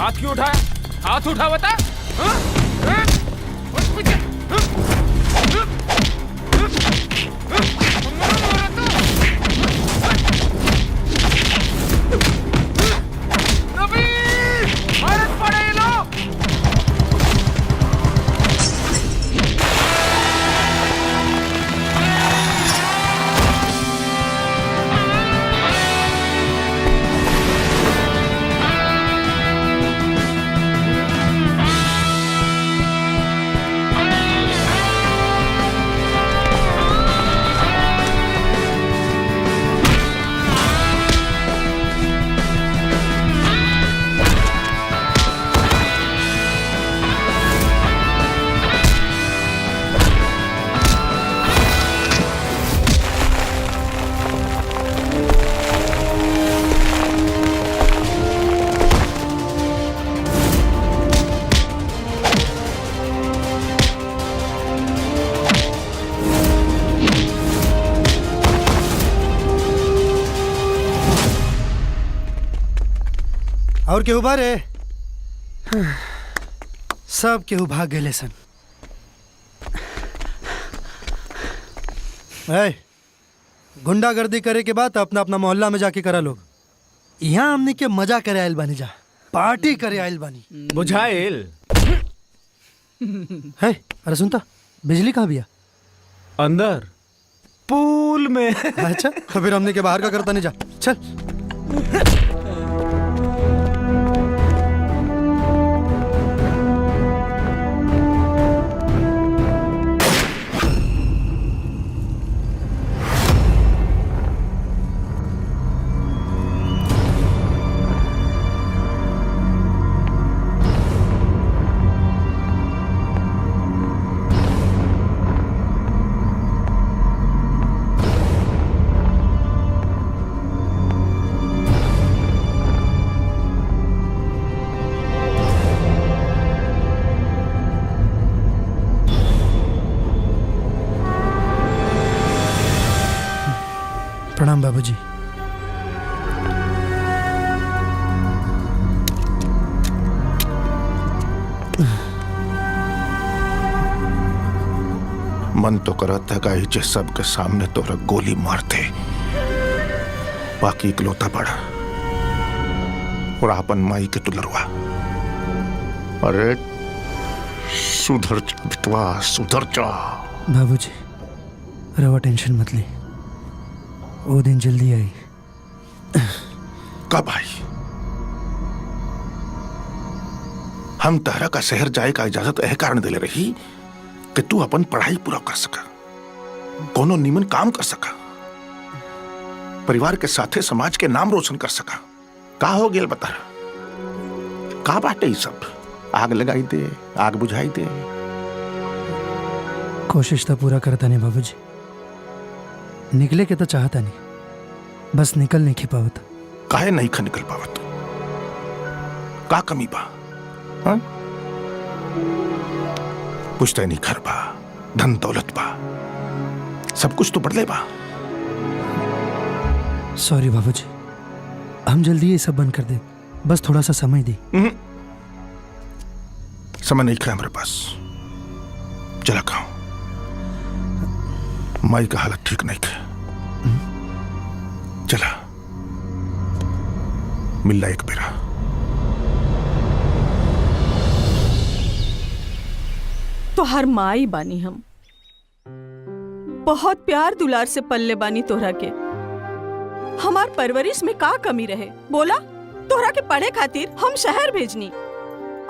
हाथ क्यों उठाया? हाथ उठा बता। और केहू बारे? सब केहू भाग गए सन। गुंडागर्दी करे के बाद अपना अपना मोहल्ला में जाके करा लोग। यहाँ हमने के मजा करे आयल बानी, जा पार्टी करे आयल बानी। बुझाइल है? अरे सुनता, बिजली कहाँ भैया? अंदर पूल में। अच्छा, तो फिर हमने के बाहर का करता नहीं, जा चल। प्रणाम बाबूजी। मन तो करता गाई जे सबके सामने तोरा गोली मारते, बाकी इकलौता पड़ा और आपन माई के तुलरवा। अरे सुधर जा बिटवा, सुधर जा। बाबूजी रवा टेंशन मत ले, वो दिन जल्दी आई। कब आई? हम तहरा का शहर जाए का इजाजत यह कारण दिले रही कि तू अपन पढ़ाई पूरा कर सका, कोनो नीमन काम कर सका, परिवार के साथे समाज के नाम रोशन कर सका। का हो गेल बता? का बाटे ये सब? आग लगाई दे, आग बुझाई दे। कोशिश तो पूरा करता नहीं बाबूजी, निकले के तो चाहता नहीं, बस निकल नहीं खी पावत। काहे नहीं खा निकल पावत? का कमी बा? हाँ? पुश्तैनी नहीं घर बा, धन दौलत बा, सब कुछ तो बदले बा। सॉरी बाबूजी, हम जल्दी ये सब बंद कर दे, बस थोड़ा सा समय दी। समय नहीं है हमारे पास, चला खाओ। माई का हालत ठीक नहीं है, चला मिलना एक बेरा। तो हर माई बानी हम, बहुत प्यार दुलार से पल्ले बानी तोहरा के। हमार परवरिश में का कमी रहे बोला? तोहरा के पढ़े खातिर हम शहर भेजनी,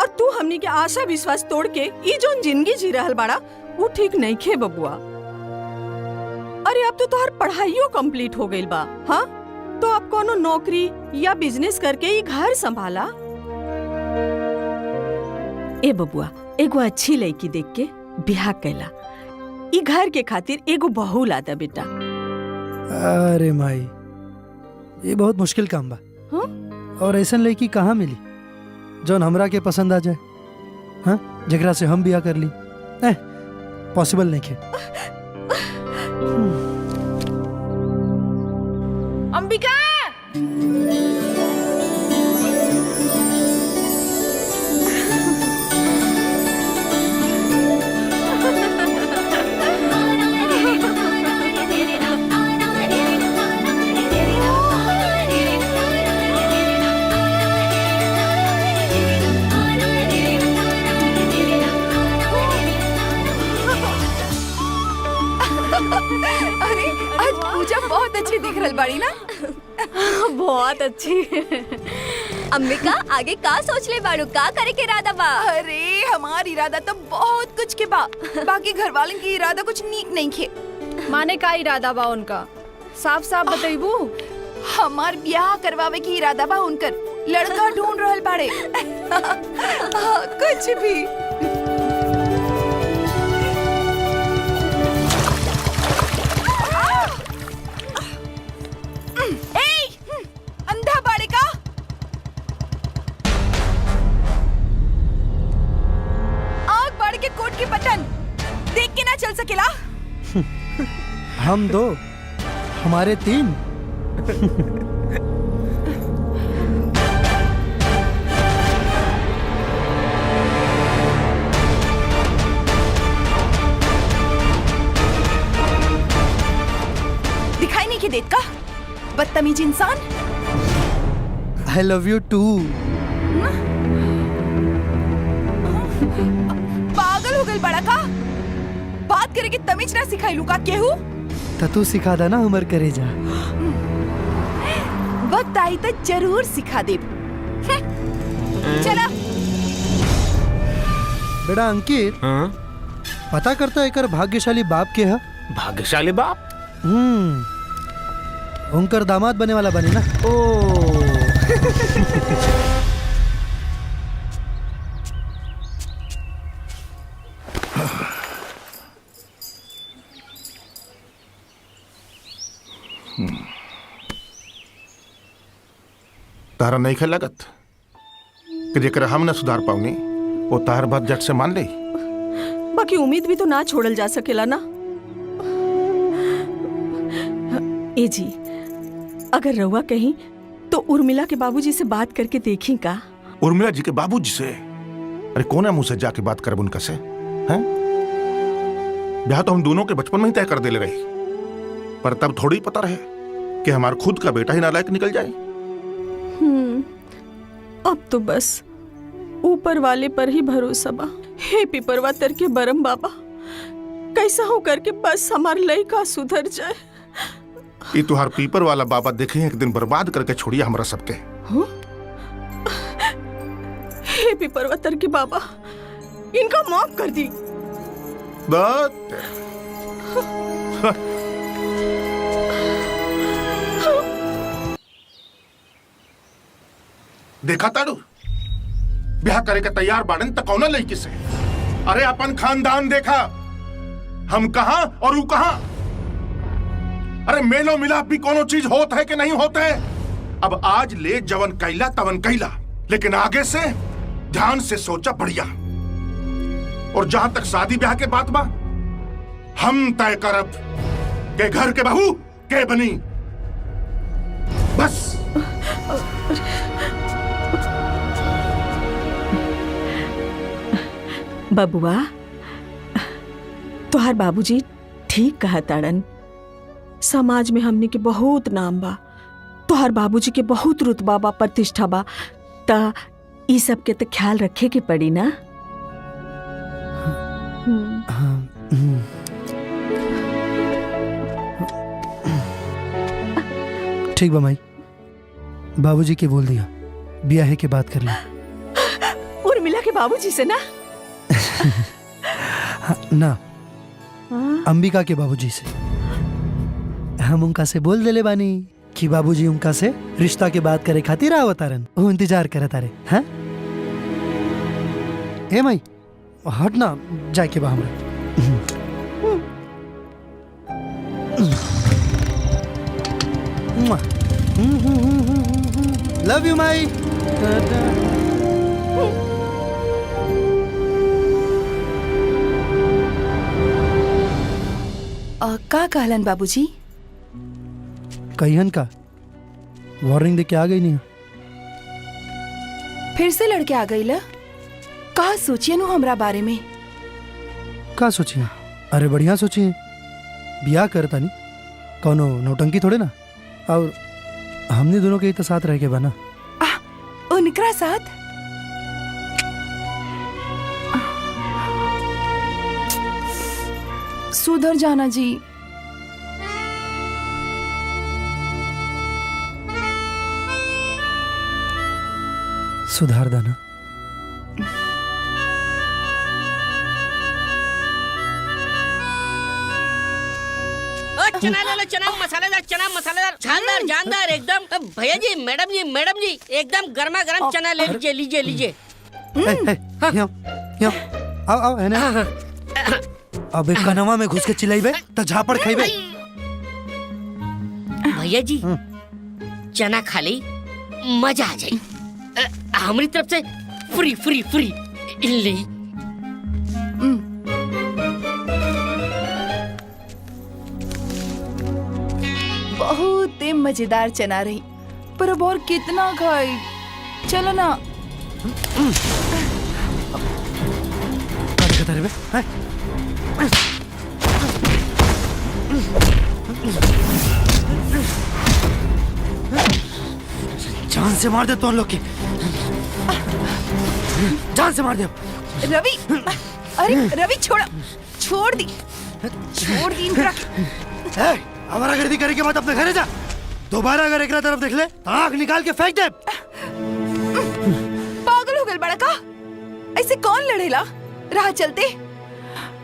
और तू हमनी के आशा विश्वास तोड़ के ई जोन जिंदगी जी रहल बाड़ा वो ठीक नहीं खे बबुआ। अरे अब तो तोहर पढ़ाइयो कंप्लीट हो गइल बा, हाँ? तो अब कोनो नौकरी या बिजनेस करके ई घर संभाला। ए बबुआ, एगो अच्छी लड़की देख के बियाह कैला, ई घर के खातिर एगो बहू लादा बेटा। अरे माई, ये बहुत मुश्किल काम बा। हाँ? और ऐसा लड़की कहाँ मिली जौन हमरा के पसंद आ जाए, हाँ? जगरा से हम बियाह कर ली, पॉसिबल नहीं है। अंबिका, बहुत अच्छी दिख रही बाड़ी ना। बहुत अच्छी। अंबिका आगे का सोच ले बाड़ू, का करे के इरादा बा? अरे हमार इरादा तो बहुत कुछ के बा, बाकी घर वालन की इरादा कुछ नीक नहीं खे। माने का इरादा बा उनका, साफ साफ बताइबू। हमार ब्याह करवावे की इरादा बा उनकर, लड़का ढूंढ रहल बाड़े। कुछ भी। अंधा बाड़े का आग बाड़ के कोट के बटन देख के ना चल सकेला। हम दो, हमारे तीन। दिखाई नहीं के देत का बदतमीज इंसान। I love you too. पागल हो गई बड़ा का, बात करे कि तमीज ना सिखाई लू का केहू। तू सिखा देना उमर करे जा। वक्त आई तो जरूर सिखा दे। चला बेटा अंकित, हाँ? पता करता है कर भाग्यशाली बाप के है। भाग्यशाली बाप। उनकर दामाद बने वाला बने ना। ओ तारा नहीं खे लगत कि जेकर हम न सुधार पाऊनी वो तार बात जट से मान ले। बाकी उम्मीद भी तो ना छोड़ल जा सकेला ना। ए जी, अगर रहुआ कहीं तो उर्मिला के बाबूजी से बात करके देखी का। उर्मिला जी के बाबूजी से? अरे कोना मुंह से जाके बात करब उनका से? हैं? ब्याह तो हम दोनों के बचपन में ही तय कर देले रही, पर तब थोड़ी पता रहे कि हमारा खुद का बेटा ही नालायक निकल जाए। अब तो बस ऊपर वाले पर ही भरोसा बा। हे पिपरवा तर के बरम बाबा, कैसा हो करके बस हमार लइका सुधर जाए। ये तुहार पीपर वाला बाबा देखे एक दिन बर्बाद करके छोड़िए हमरा सबके। हे पिपरवा तर के बाबा, इनका माफ कर दी। देखा ताड़ू ब्याह करे के तैयार बाड़न तक कौन लड़की से। अरे अपन खानदान देखा, हम कहां और वो कहां। अरे मेलो मिलाप भी कोनो चीज होत है कि नहीं होते है। अब आज ले जवन कैला तवन कैला, लेकिन आगे से ध्यान से सोचा बढ़िया। और जहां तक शादी ब्याह के बात बा, हम तय करब के घर के बहू के बनी। बस बबुआ, तोहार बाबूजी ठीक कहा ताड़न। समाज में हमने के बहुत नाम बा, तोहार बाबूजी के बहुत रुतबा बा, प्रतिष्ठा बा। ता ई सब के तो ख्याल रखे के पड़ी ना। ठीक बा माई, बाबूजी के बोल दिया ब्याह के बात कर लिया। उर्मिला के बाबूजी से ना? ना, अंबिका के बाबूजी से। हम उनका से बोल देले बानी कि बाबूजी उनका से रिश्ता के बात करे खातिर आवतारन, वो इंतजार करत तारे। हाँ ए माई हट ना, जाके बा हमरा। लव यू माई। का कहलन बाबूजी? कहियन का वार्निंग दे के आ गई नहीं। फिर से लड़के आ गई ला? का सोचिए नु हमरा बारे में? का सोचिए? अरे बढ़िया सोचिए, ब्याह करता नहीं कौनो नौटंकी थोड़े ना। और हमने दोनों के ही तो साथ रह के बना। उनकरा साथ? सुधर जाना जी। सुधार दाना। चना ले लो, चना मसालेदार शानदार जानदार एकदम। भैया जी, मैडम जी एकदम गर्मा गर्म चना ले लीजिए लीजिए लीजिए। आओ है ना। अब एक कनवा में घुस के चिल्लाइबे त झापड़ खाइबे। भैया जी चना खा ली, मजा आ जाए। हमारी तरफ से फ्री फ्री फ्री ले। बहुत ही मजेदार चना रही, पर अब और कितना खाई। चलो ना। जान से मार दे तो लोग की, जान से मार दे। रवि, अरे रवि छोड़ दी हमारा गर्दी करे के बाद अपने घरे जा। दोबारा अगर एकरा तरफ देख ले तो आँख निकाल के फेंक दे। पागल हो गल बड़ा का? ऐसे कौन लड़ेला? राह चलते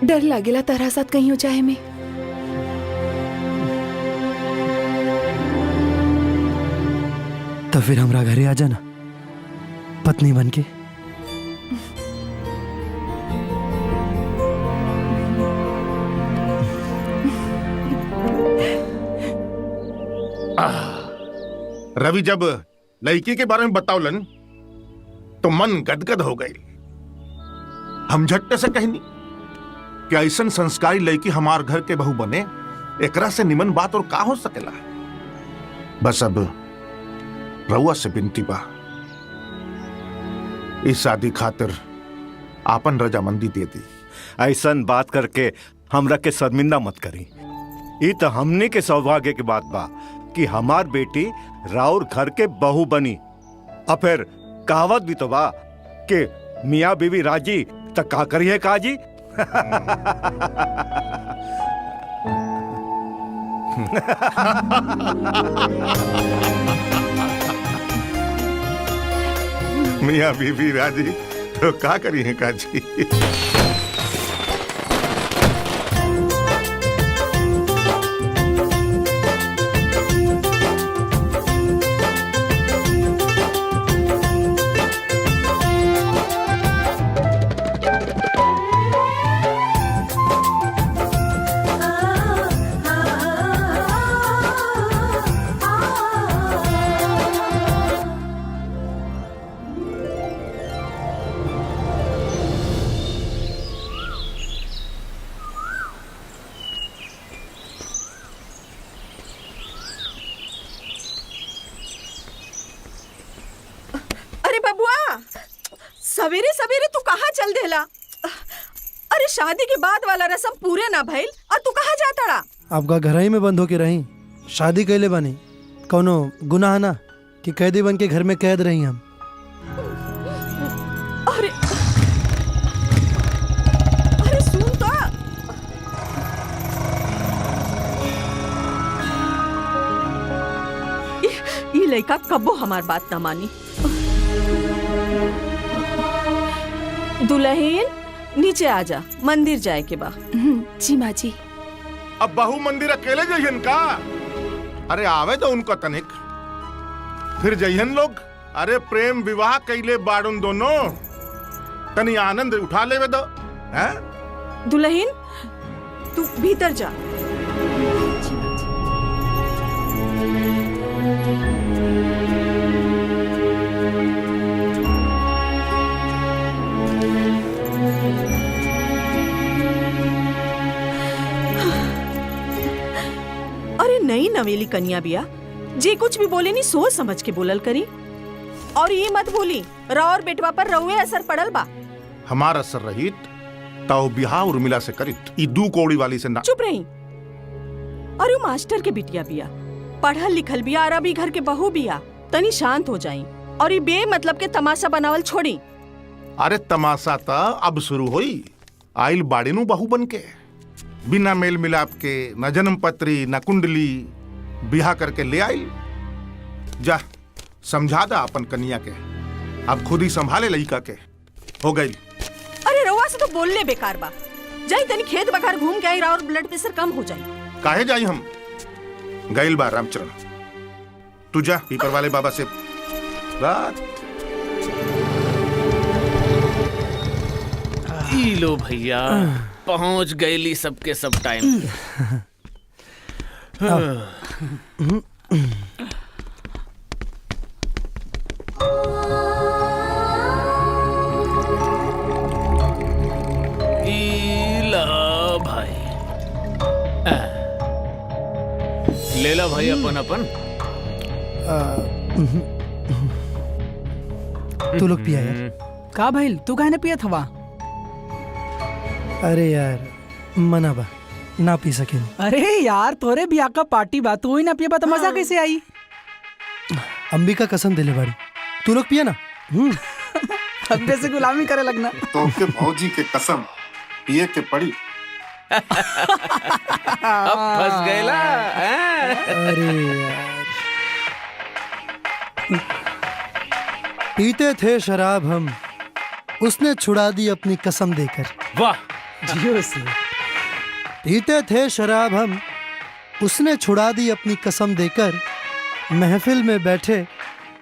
डर लागेला तारा साथ कहीं हो जाए में। तो फिर हमरा घरे आ जाना पत्नी बनके। रवि जब लड़की के बारे में बतावलन तो मन गदगद हो गई। हम झट्टे से कहनी कि ऐसन संस्कारी लड़की हमार घर के बहू बने, एकरा से निमन बात और का हो सकेला। बस अब रउआ से बिनती बा, इस शादी खातिर आपन रजामंदी दे दी। ऐसन बात करके हमरा के शर्मिंदा मत करी। ये तो हमने के सौभाग्य की बात बा कि हमार बेटी राउर घर के बहू बनी। अब फिर कहावत भी तो बा कि मियाँ बीवी राजी तो का करिए काजी। मियाँ बीवी राजी तो का करिए काजी। सवेरे सवेरे तू कहाँ चल देला? अरे शादी के बाद वाला रस्म पूरे ना भइल और तू कहाँ जाता रहा? आपका घर ही में बंद होके रही। शादी कैले बनी कौनो गुनाह ना कि कैदी बन के घर में कैद रही हम। अरे अरे सुन तो, ये लड़का कब्बो हमार बात ना मानी। दुल्हन नीचे आजा, मंदिर जाए के बा। जी माँ जी। अब बहू मंदिर अकेले जइहन का? अरे आवे तो उनका तनिक, फिर जइहन लोग। अरे प्रेम विवाह कैले बाड़ुन दोनों, तनी आनंद उठा लेवे दो। दुल्हन तू भीतर जा। अरे नई नवेली कन्या बिया, जे कुछ भी बोले नहीं सोच समझ के बोलल करी। और ये मत भूली राउर बेटवा पर रउए असर पड़ल बा। हमार असर रहित ताऊ बिहार उर्मिला से करित, ई दू कौड़ी वाली से ना। चुप रही। अरे मास्टर के बिटिया बिया, पढ़ल लिखल बिया और अभी घर के बहू बिया। तनी शांत हो जाई और ये बेमतलब के तमाशा बनावल छोड़ी। अरे तमाशा ता अब शुरू हुई। आइल बाड़ीनू बहू बन के, बिना मेल मिलाप के, न जन्म पत्री न कुंडली, बिहा करके ले आइल। जा समझा दा अपन कन्या के अब खुद ही संभाले लड़का के हो गई। अरे रउआ से तो बोलने बेकार बा। जाई तनी खेत बखार घूम के आई और ब्लड प्रेशर कम हो जाई। काहे जाई हम गइल बा रामचरण, तू जा पीपर वाले बाबा से रात। ई लो भैया, पहुंच गईली सबके सब टाइम। ई ला भाई, ले ला भाई अपन अपन। तू लोग पिया यार। का भाई तू काहे ना पियत हवा? अरे यार मना बा, ना पी सके। अरे यार तोरे बिया का पार्टी बा, तू ही ना पिया तो मजा कैसे आई? अंबिका कसम दिले बाड़ी, तू लोग पिया ना। हब्बे से गुलामी करे लगना। तो के भौजी के कसम पिए के पड़ी। अब फंस गईला। अरे यार पीते थे शराब हम, उसने छुड़ा दी अपनी कसम देकर। वाह, जियो से। पीते थे शराब हम, उसने छुड़ा दी अपनी कसम देकर। महफिल में बैठे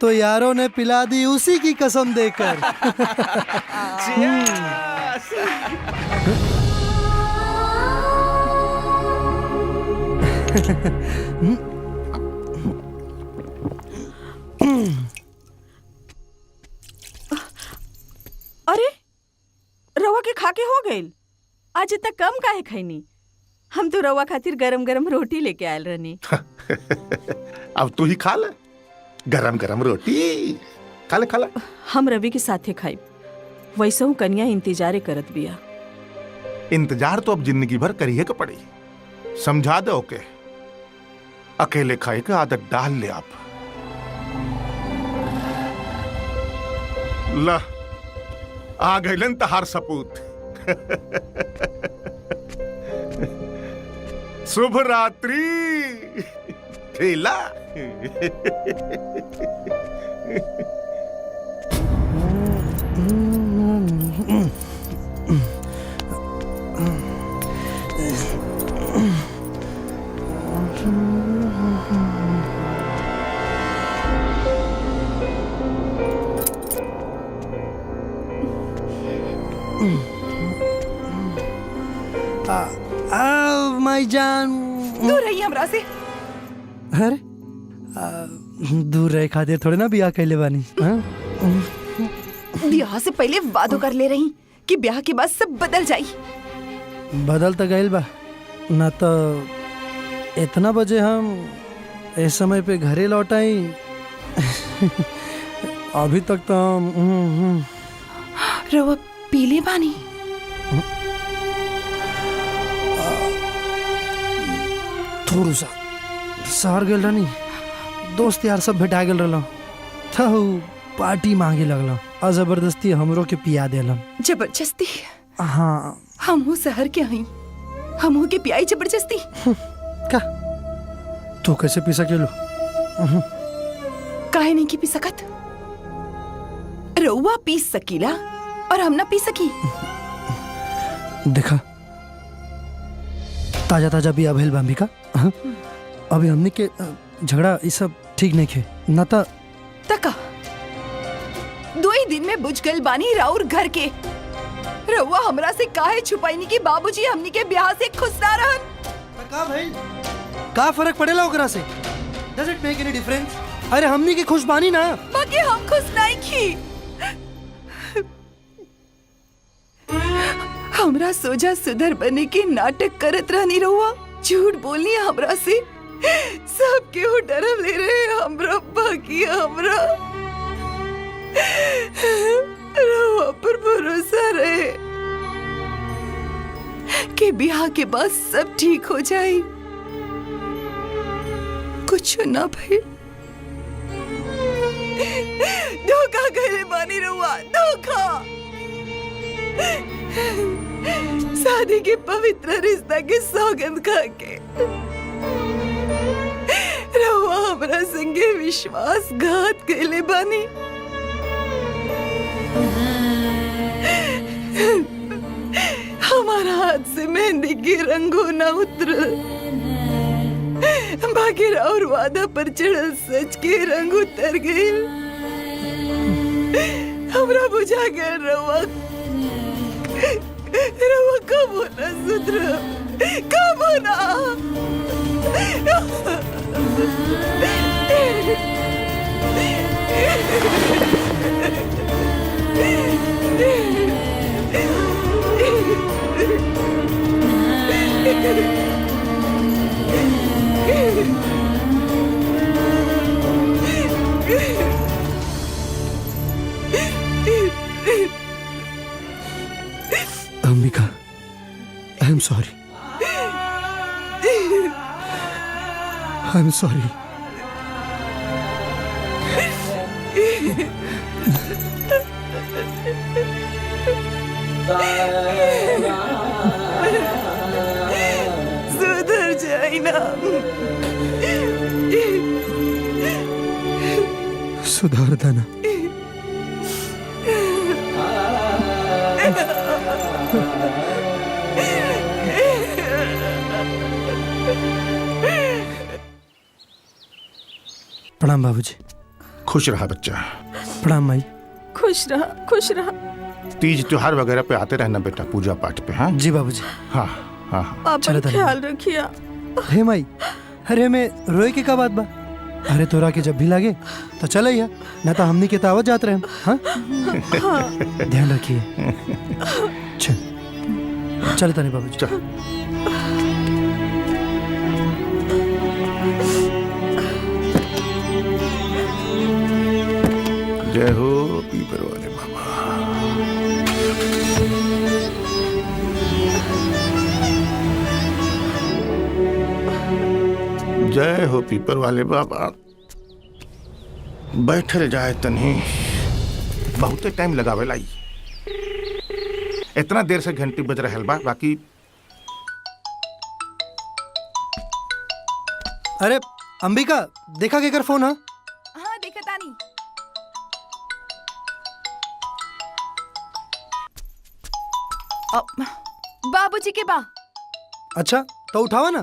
तो यारों ने पिला दी उसी की कसम देकर। अरे रवा के खा के हो गइल। आज इतना कम काहे खैनी? हम तो रवा खातिर गरम गरम रोटी लेके आयल रहनी। अब तू ही खा ले गरम गरम रोटी। खा ले खा ले। हम रवि के साथे खाई, वैसे हूँ कन्या इंतजारे करत बिया। इंतजार तो अब जिंदगी भर करिए के पड़ी। समझा दे ओके, अकेले खाए के आदत डाल ले आप। ला आ गइलन तहार सपूत। शुभ रात्रि खेला। माई जान, दूर रही हमरा से। अरे दूर रहे खातिर थोड़े ना बिया कैले बानी। ब्याह से पहले वादो कर ले रही कि ब्याह के बाद सब बदल जाई। बदल तो गइल बा ना, तो इतना बजे हम इस समय पे घरे लौट आई। अभी तक तो हम रवा पीले बानी। थोड़ा सा शहर गेल रहनी, दोस्त यार सब भेटा गेल रहल, थहु पार्टी मांगे लगल और जबरदस्ती हमरो के पिया देलन। जबरदस्ती? हाँ। हमहू शहर के हई, हमहू के पियाई जबरदस्ती। का तू कैसे पी सकेलो? काहे नहीं की पी सकत? रउआ पी सकीला और हम ना पी सकी। देखा ताजा ताजा बिया भइल बा अंबिका। अभी हमने के झगड़ा ये सब ठीक नहीं खे ना। तका 2 ही दिन में बुझ गइल बानी राउर घर के। रउआ हमरा से काहे छुपाईनी कि बाबूजी हमनी के ब्याह से खुश ना रहन? का भाई का फर्क पड़ेला ओकरा से? Does it make any difference? अरे हमनी के खुश बानी ना। बाकी हम खुश नहीं की। हमरा सोजा सुधर बने के नाटक करत रहनी रहुआ। झूठ बोलनी हमरा से। सब केहू डरम ले रहे हमरा, बाकी हमरा रहुआ पर भरोसा रहे कि ब्याह के बाद सब ठीक हो जाए। कुछ ना भाई, धोखा करे बानी रहुआ, धोखा। शादी के पवित्र रिश्ता के सौगंध खा के रहुआ हमरा संगे विश्वासघात कैले बानी। हमारा हाथ से मेहंदी के रंगो न उतर, बाकी और वादा पर चढ़ल सच के रंग उतर गए। हमरा बुझा गया रवा कब होना सुधर, कब होना। Ambika, I am sorry, I am sorry. सुधर जाए ना। सुधार देना। प्रणाम बाबूजी। खुश रहा बच्चा। प्रणाम माई। खुश रहा, खुश रहा। तीज त्योहार वगैरह पे आते रहना बेटा, पूजा पाठ पे। हाँ जी बाबूजी। हाँ हाँ हाँ। आप चलो ताली। ख्याल रखिए। हे माई, अरे मैं रोए के का बात बा? अरे तोरा के जब भी लागे तो चल या ना तो हमनी के तावत जात रहे। हाँ ध्यान रखिए। चल तानी बाबूजी। चल। जय हो पीपर वाले बाबा। जय हो पीपर वाले बाबा। बैठल जाए तनी, बहुते टाइम लगावे लाई। इतना देर से घंटी बज रहल बा, बाकी अरे अंबिका, देखा केकर फोन? हाँ हाँ देखा तानी। बाबूजी के बा। अच्छा तो उठावा ना।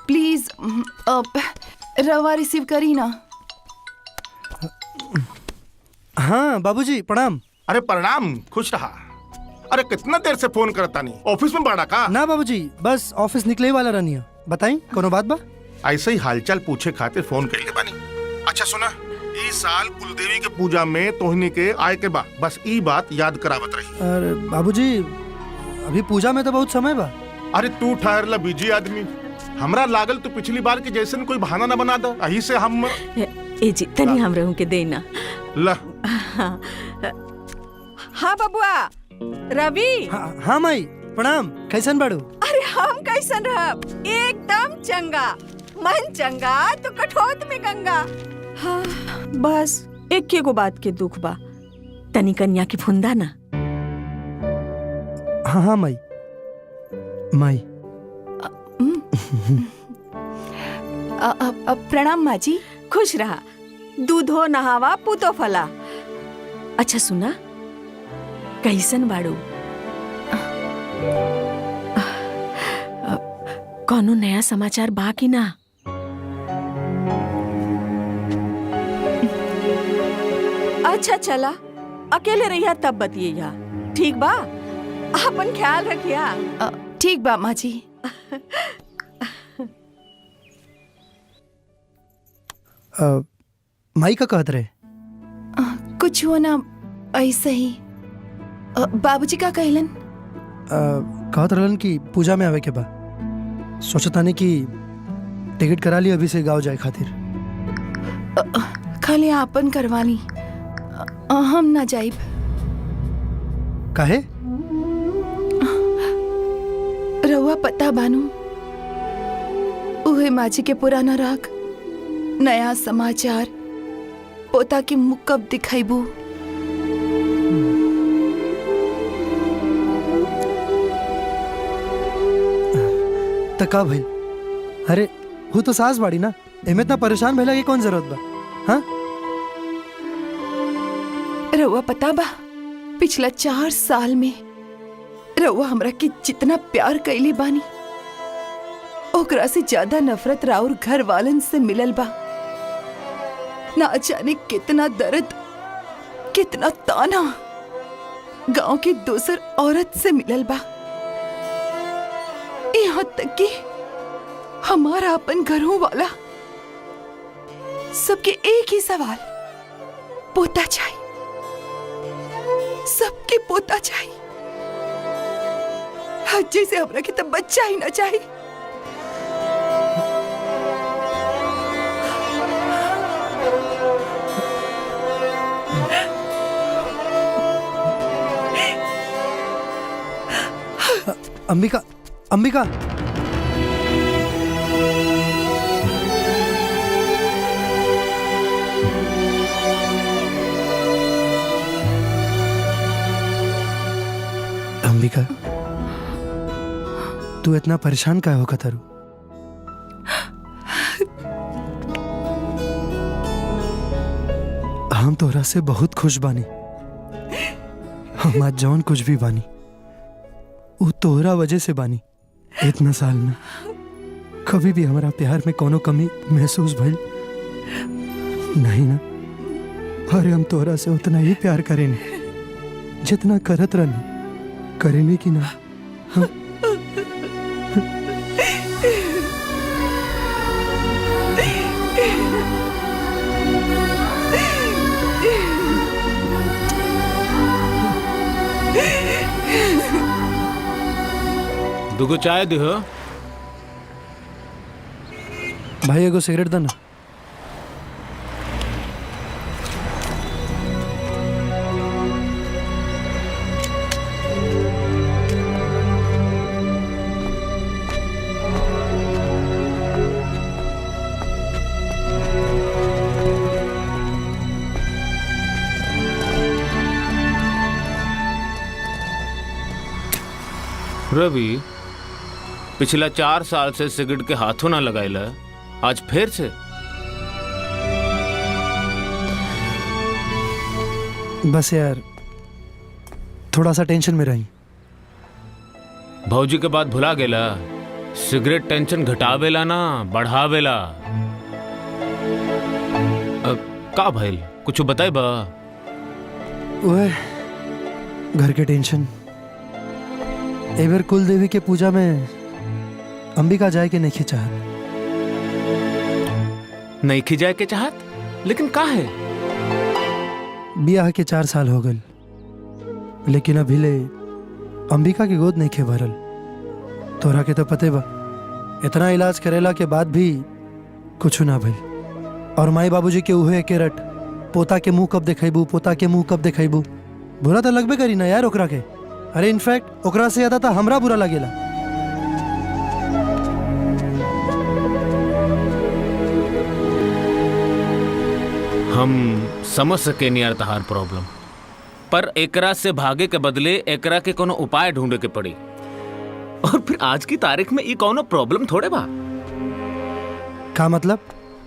प्लीज रवा रिसीव करी ना। हाँ बाबूजी प्रणाम। अरे प्रणाम, खुश रहा। अरे कितना देर से फोन करता नहीं, ऑफिस में बाड़ा का? ना बाबूजी, बस ऑफिस निकले वाला रहनी। बताई कोनो बात बा? ऐसे ही हालचाल पूछे खातिर फोन कइले बानी। अच्छा सुना, इस साल कुलदेवी के पूजा में तोहनी के आए के बा, बस ई बात याद करावत रही। अरे बाबूजी, अभी पूजा में तो बहुत समय बा। अरे तू ठहरला बिजी आदमी। हमरा लागल तू पिछली बार के जैसन कोई बहाना न बना दो, यही से हम ए जी तनी हम रहूं के देना। ला। हाँ बबुआ रवि। हाँ माई प्रणाम। कैसन बाड़ू? अरे हम कैसन रहब? एकदम चंगा। मन चंगा तो कठौत में गंगा। हाँ बस एक को बात के दुख बा, तनी कन्या की फुंदा ना। हाँ हाँ माई। माई प्रणाम माँ जी। खुश रहा। दूधो नहावा पूतो फला। अच्छा सुना, कैसन बाड़ू? कौनो नया समाचार बा कि ना? अच्छा चला, अकेले रहिया तब बतिया। ठीक बा? अपन ख्याल रखिया। ठीक बा माँ जी। माई का कहत रहे? कुछ हो ना, ऐसे ही। बाबूजी का कहलन? कहत रहलन कि पूजा में आवे के बा। सोचतानी कि टिकट करा ली अभी से गाँव जाए खातिर। खाली आपन करवा ली, हम ना जाइब। काहे? रउआ पता बानू, उहे माजी के पुराना राग, नया समाचार पोता के मुख कब दिखाइबू। तका भाई, अरे वो तो सास बाड़ी ना, एमे इतना परेशान भइला के कौन जरूरत बा? हाँ रउआ पता बा, पिछला 4 साल में रउआ हमरा के जितना प्यार कैले बानी ओकरा से ज्यादा नफरत राउर घर वालन से मिलल बा। ना जाने कितना दर्द, कितना ताना गांव की दूसर औरत से मिलल बा। यहाँ तक कि हमारा अपन घरों वाला सबके एक ही सवाल, पोता चाहिए, सबके पोता चाहिए। जैसे हमरा के तब बच्चा ही ना चाहिए। अंबिका, अंबिका, अंबिका, तू इतना परेशान काहे हो कतरू? हम तोरा से बहुत खुश बानी। हम आज जौन कुछ भी बानी वो तोहरा वजह से बानी। इतना साल में कभी भी हमारा प्यार में कोनो कमी महसूस भइल नहीं ना। अरे हम तोहरा से उतना ही प्यार करेनी जितना करत रहनी, करेनी कि ना? हाँ? दुगो चाय दे हो भाई, एगो सिगरेट दे ना। रवि, पिछला 4 साल से सिगरेट के हाथों ना लगाइला, आज फिर से? बस यार थोड़ा सा टेंशन में रही। भौजी के बाद भुला गेला, सिगरेट टेंशन घटावेला ना बढ़ावेला। का भइल, कुछ बताई बा? वह घर के टेंशन। एबर कुल देवी के पूजा में अंबिका जाए के नहीं चाहत। नहीं खिजाए के चाहत, लेकिन का है? बियाह के 4 साल हो गए, लेकिन अभी ले अंबिका की गोद नहीं खे भरल। तोरा के तो पते बा, इतना इलाज करेला के बाद भी कुछ ना भइल। और माई बाबूजी के उहे के रट, पोता के मुंह कब देखेबू, पोता के मुंह कब देखेबू। बुरा तो लगबे करी ना यार ओकरा के। अरे इनफैक्ट ओकरा से ज्यादा तो हमरा बुरा लगेला। हम समझ सके नहीं यार तहार प्रॉब्लम, पर एकरा से भागे के बदले एकरा के कोनो उपाय ढूंढे के पड़ी। और फिर आज की तारीख में ये कोनो प्रॉब्लम थोड़े बा। का मतलब?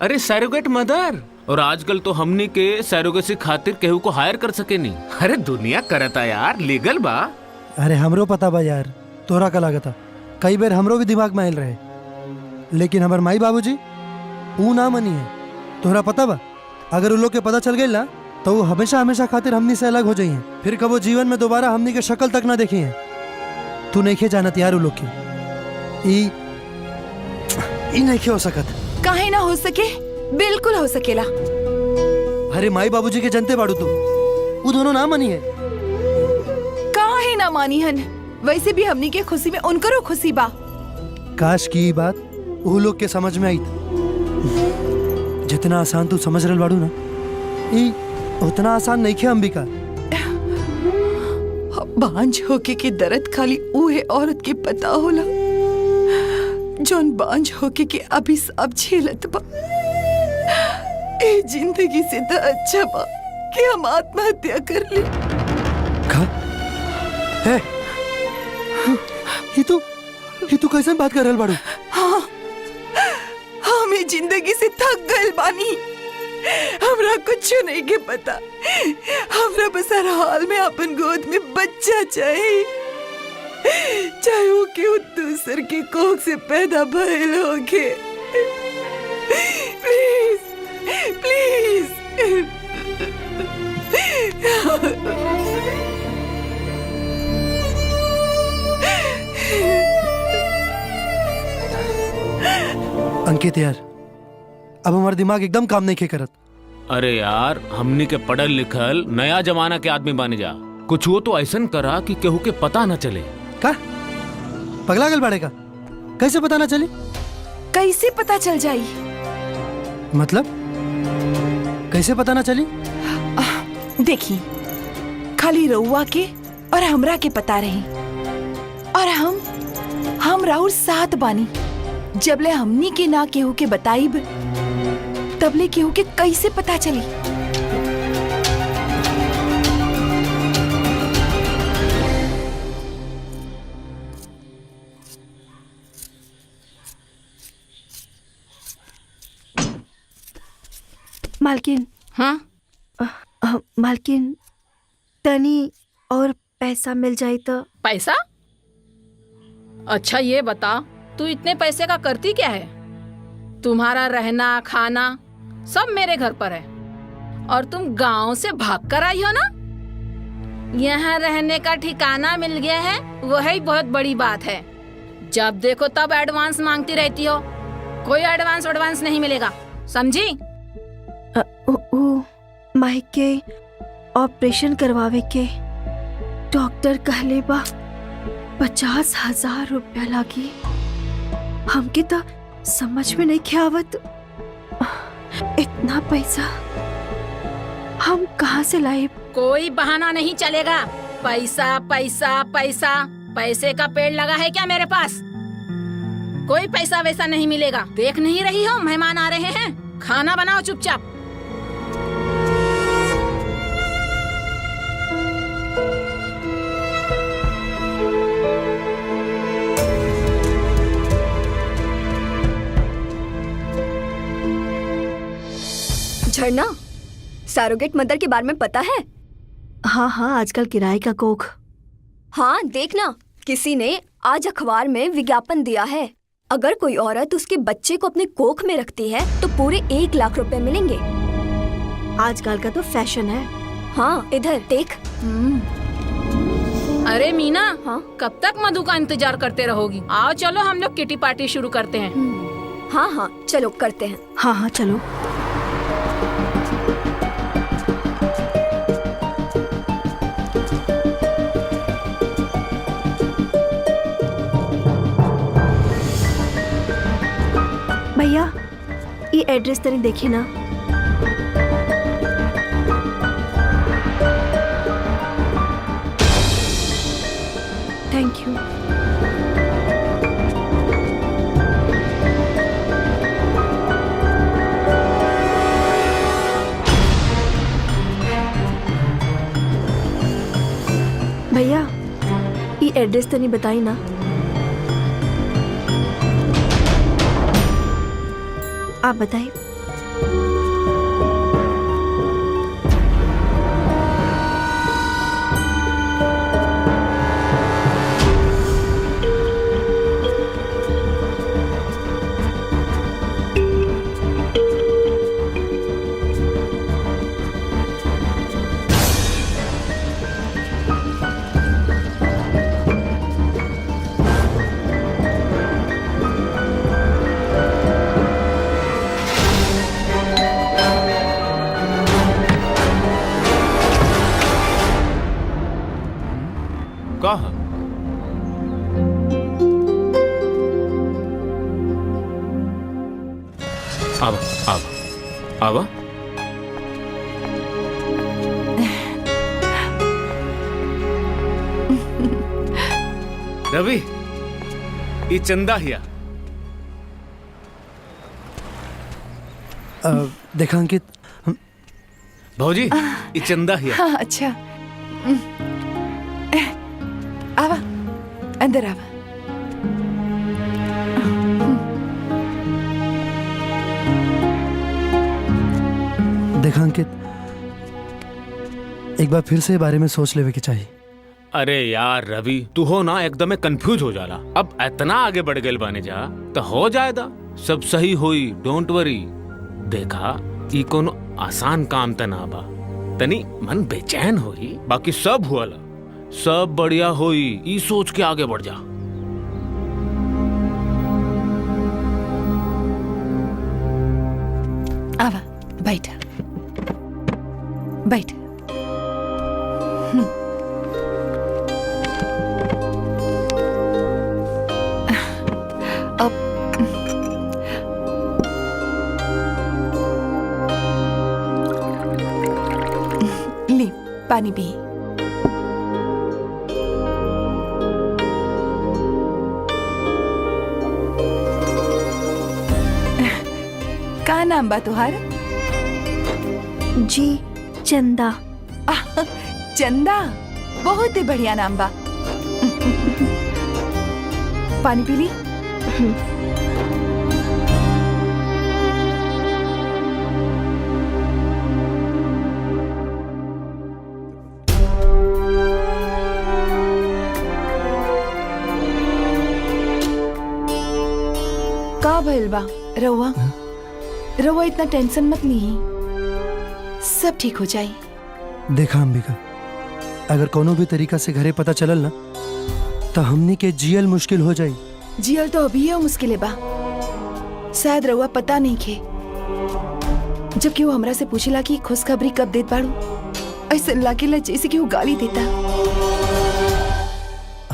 अरे सैरोगेट मदर, और आजकल तो हमनी के सैरोगेसी खातिर केहू को हायर कर सके नहीं। अरे दुनिया करता यार, लीगल बा। अरे हमरो पता बा यार, तोरा का लागता कई बार हमरो भी दिमाग में आयल रहे, लेकिन हमार माई बाबूजी ऊ ना मनी है। तोरा पता बा, अगर उन लोग के पता चल गई ना तो वो हमेशा हमेशा खातिर हमनी से अलग हो जाइए, फिर कबो जीवन में दोबारा हमनी के शक्ल तक ना देखी है। तू नहीं खे जानत यार, उ लोग के ई नहीं खे हो सकत। काहे ना हो सके, बिल्कुल हो सकेला। अरे माई बाबूजी के जनते बाड़ू, तू वो दोनों ना मनी है। काहे ना मानी हन, वैसे भी हमनी के खुशी में उनकरो खुशी बा। काश की बात वो लोग के समझ में आई। जितना आसान तू समझ रहा बाड़ू ना, ई उतना आसान नहीं खे अंबिका। बांझ होके के दर्द खाली उहे औरत के पता होला जोन बांझ होके के अभी सब झेलत बा। ए जिंदगी से तो अच्छा बा कि हम आत्महत्या कर ले। का? है? ये तू कैसे बात कर रहा बाड़ू? हाँ, हम जिंदगी से थक गए बानी। हमरा कुछ नहीं के पता। हमरा बस हर हाल में अपन गोद में बच्चा चाहिए, चाहे वो केहू दूसर के कोख से पैदा भइल होके। Please please. अंकित यार, अब हमारा दिमाग एकदम काम नहीं खे करत। अरे यार, हमनी के पढ़ल लिखल नया जमाना के आदमी बन जा। कुछ वो तो ऐसा करा कि केहू के पता न चले। का पगला गल बाड़े का? कैसे पता ना चली? कैसे पता चल जाई? मतलब कैसे पता ना चली? देखी, खाली रउआ के और हमरा के पता रही, और हम राउर साथ बानी। जबले हमनी के ना केहू के बताइब, तबले केहू के कैसे पता चली? मालकिन। हाँ? मालकिन, तनी और पैसा मिल जाए तो। पैसा? अच्छा ये बता, तू इतने पैसे का करती क्या है? तुम्हारा रहना खाना सब मेरे घर पर है, और तुम गांव से भाग कर आई हो ना? यहाँ रहने का ठिकाना मिल गया है, वही बहुत बड़ी बात है। जब देखो तब एडवांस मांगती रहती हो। कोई एडवांस नहीं मिलेगा, समझी? माई के ऑपरेशन करवावे के डॉक्टर कहले बा 50,000 रुपया लागी। हमके तो समझ में नहीं आवत, इतना पैसा हम कहाँ से लाए? कोई बहाना नहीं चलेगा। पैसा पैसा पैसा, पैसे का पेड़ लगा है क्या मेरे पास? कोई पैसा वैसा नहीं मिलेगा। देख नहीं रही हो मेहमान आ रहे हैं? खाना बनाओ चुपचाप। झरना, सरोगेट मदर के बारे में पता है? हाँ हाँ, आजकल किराए का कोख। हाँ देखना, किसी ने आज अखबार में विज्ञापन दिया है, अगर कोई औरत उसके बच्चे को अपने कोख में रखती है तो पूरे 1 लाख रुपए मिलेंगे। आजकल का तो फैशन है। हाँ इधर देख। अरे मीना, हाँ? कब तक मधु का इंतजार करते रहोगी? आओ चलो हम लोग किटी पार्टी शुरू करते हैं। हाँ हाँ चलो करते हैं। हाँ हाँ चलो। भैया, ये एड्रेस तनी देखी ना। Thank you. भैया, ये एड्रेस तनी बताई ना। आप बताइए। कहा? आवा आवा आवा। रवि, ये चंदा हिया। देखा अंकित, भौजी, ये चंदा हिया। हाँ अच्छा, आवा अंदर आवा। देखा अंकित, एक बार फिर से बारे में सोच लेवे के चाहिए। अरे यार रवि, तू हो ना एकदम कंफ्यूज हो जाला। अब इतना आगे बढ़ गए बने जा तो हो जाएगा, सब सही होई, डोंट वरी। देखा ई कोनो आसान काम त ना बा, तनी मन बेचैन होई, बाकी सब हुआला, सब बढ़िया होई, ई सोच के आगे बढ़ जा। आवा बैठ बैठ। अब ले पानी पी। का नाम बा तुहार? जी चंदा। चंदा, बहुत ही बढ़िया नाम बा। पानी पी ली। का भइल बा रउआ? रउआ इतना टेंशन मत ली, सब ठीक हो जाई। देखा अंबिका, अगर कोनो भी तरीका से घरे पता चलल ना तो हमनी के जियल मुश्किल हो जाई। जियल तो अभी है मुश्किल है बा, शायद रउआ पता नहीं खे। जब केहू हमरा से पूछेला कि खुशखबरी कब देत बाड़ू, ऐसे लागेला जैसे केहू गाली देता।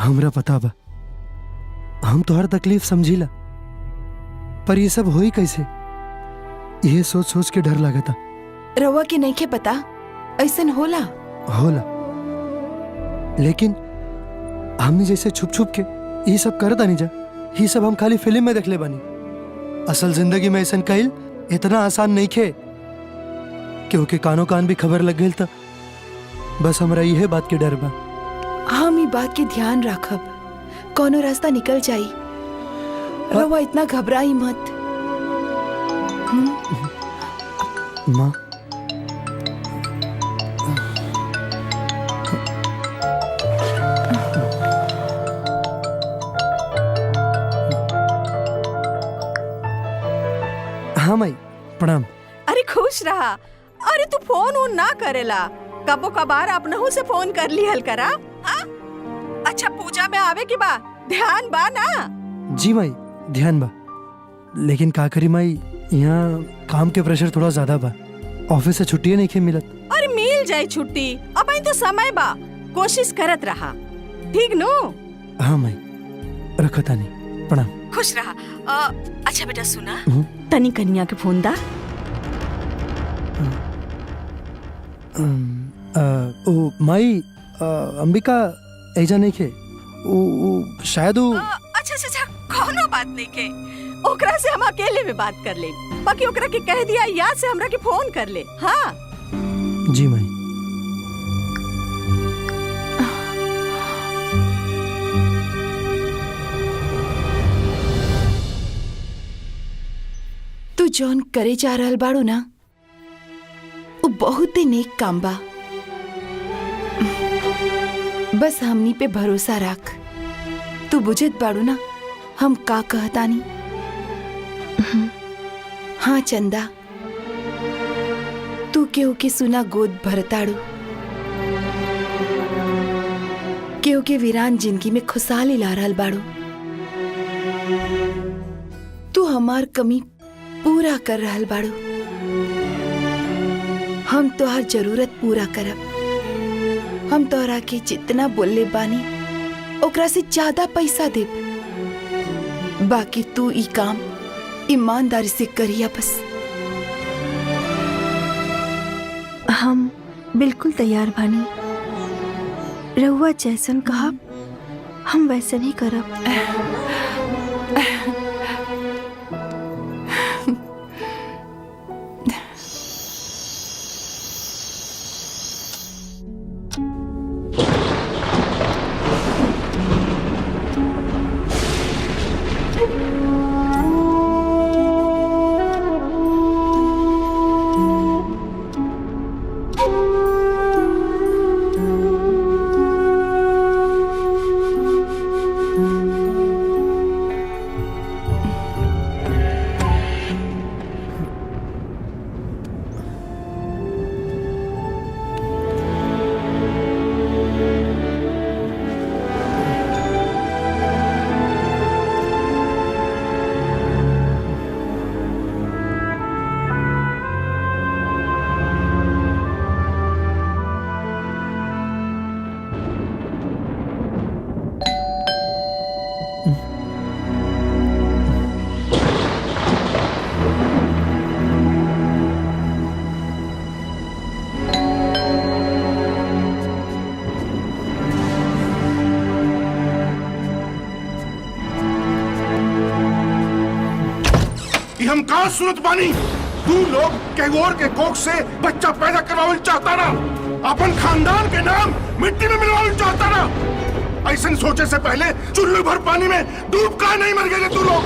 हमरा पता बा, हम तो हर तकलीफ समझीला, पर ये सब होई कैसे, ये सोच सोच के डर लागता। रउआ के नहीं खे पता ऐसन होला। लेकिन हमने जैसे छुप छुप के ये सब करता नहीं जा, ये सब हम खाली फिल्म में देखले बानी। असल जिंदगी में ऐसा कईल इतना आसान नहीं खे, क्योंकि कानो कान भी खबर लग गई था। बस हमरा यह बात के डर बा। हम ये बात के ध्यान रखब, कोनो रास्ता निकल जाई। रउआ इतना घबराई मत। माँ, हाँ माई प्रणाम। अरे खुश रहा। अरे तू फोन वोन ना करेला, कबो कबार अपनहु से फोन कर ली हल करा। हाँ? अच्छा पूजा में आवे की बा, ध्यान बा ना? जी माई ध्यान बा, लेकिन का करी माई, यहाँ काम के प्रेशर थोड़ा ज्यादा बा, ऑफिस से छुट्टी नहीं खे मिलत। अरे मिल जाए छुट्टी, अब तो समय बा, कोशिश करत रहा, ठीक नो? हाँ माई, रखता नहीं, प्रणाम। खुश रहा। अच्छा बेटा सुना, तनी कन्या के फोन दा। ओ माई, अंबिका ऐजा नहीं खे, शायद अच्छा कोनो बात नहीं के, ओकरा से हम अकेले में बात कर ले, बाकी ओकरा के कह दिया याद से हमरा के फोन कर ले। हाँ जी माई। तू जौन करे जा रहल बाड़ू ना, वो बहुत ही नेक काम बा। बस हमनी पे भरोसा रख। तू बुझत बाड़ू ना हम का कहतानी? हाँ चंदा, तू केहू के सुना गोद भरताड़ू, केहू के वीरान जिंदगी में खुशहाली ला रहल बाड़ू। तू हमार कमी पूरा कर रहल बाड़ू, हम तोहर जरूरत पूरा करब। हम तोहरा के जितना बोलले बानी ओकरा से ज्यादा पैसा देब, बाकी तू ई काम ईमानदारी से करिया बस। हम बिल्कुल तैयार बानी, रहुआ जैसन कहा हम वैसन ही करब। हम कहाँ सुनत बानी? तू लोग कैगोर के कोख से बच्चा पैदा करवावल चाहता ना, अपन खानदान के नाम मिट्टी में मिलवावल चाहता ना। ऐसा सोचे से पहले चुल्लू भर पानी में डूब का नहीं मर गए तू लोग।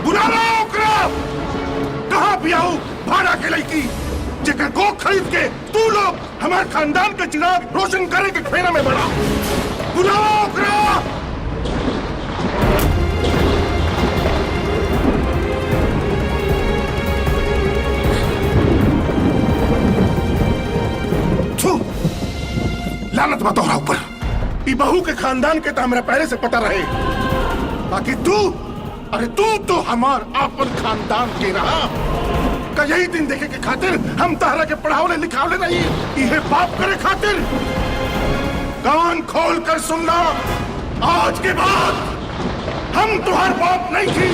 बुला लो ओकरा। कहाँ पियाऊ भाड़ा के लड़की जेकर कोख खरीद के तू लोग हमारे खानदान के चिराग रोशन करे के फेरा में बढ़ा। बुलाओ ओकरा। लानत मत तोहरा ऊपर। ई बहू के खानदान के तो हमरा पहले से पता रहे, बाकी तू, अरे तू तो हमार आपन खानदान के रहा। का यही दिन देखे के खातिर हम तहरा के पढ़ावले लिखावले नहीं, इहे बाप करे खातिर। कान खोल कर सुनना, आज के बाद हम तुम्हार बाप नहीं थी।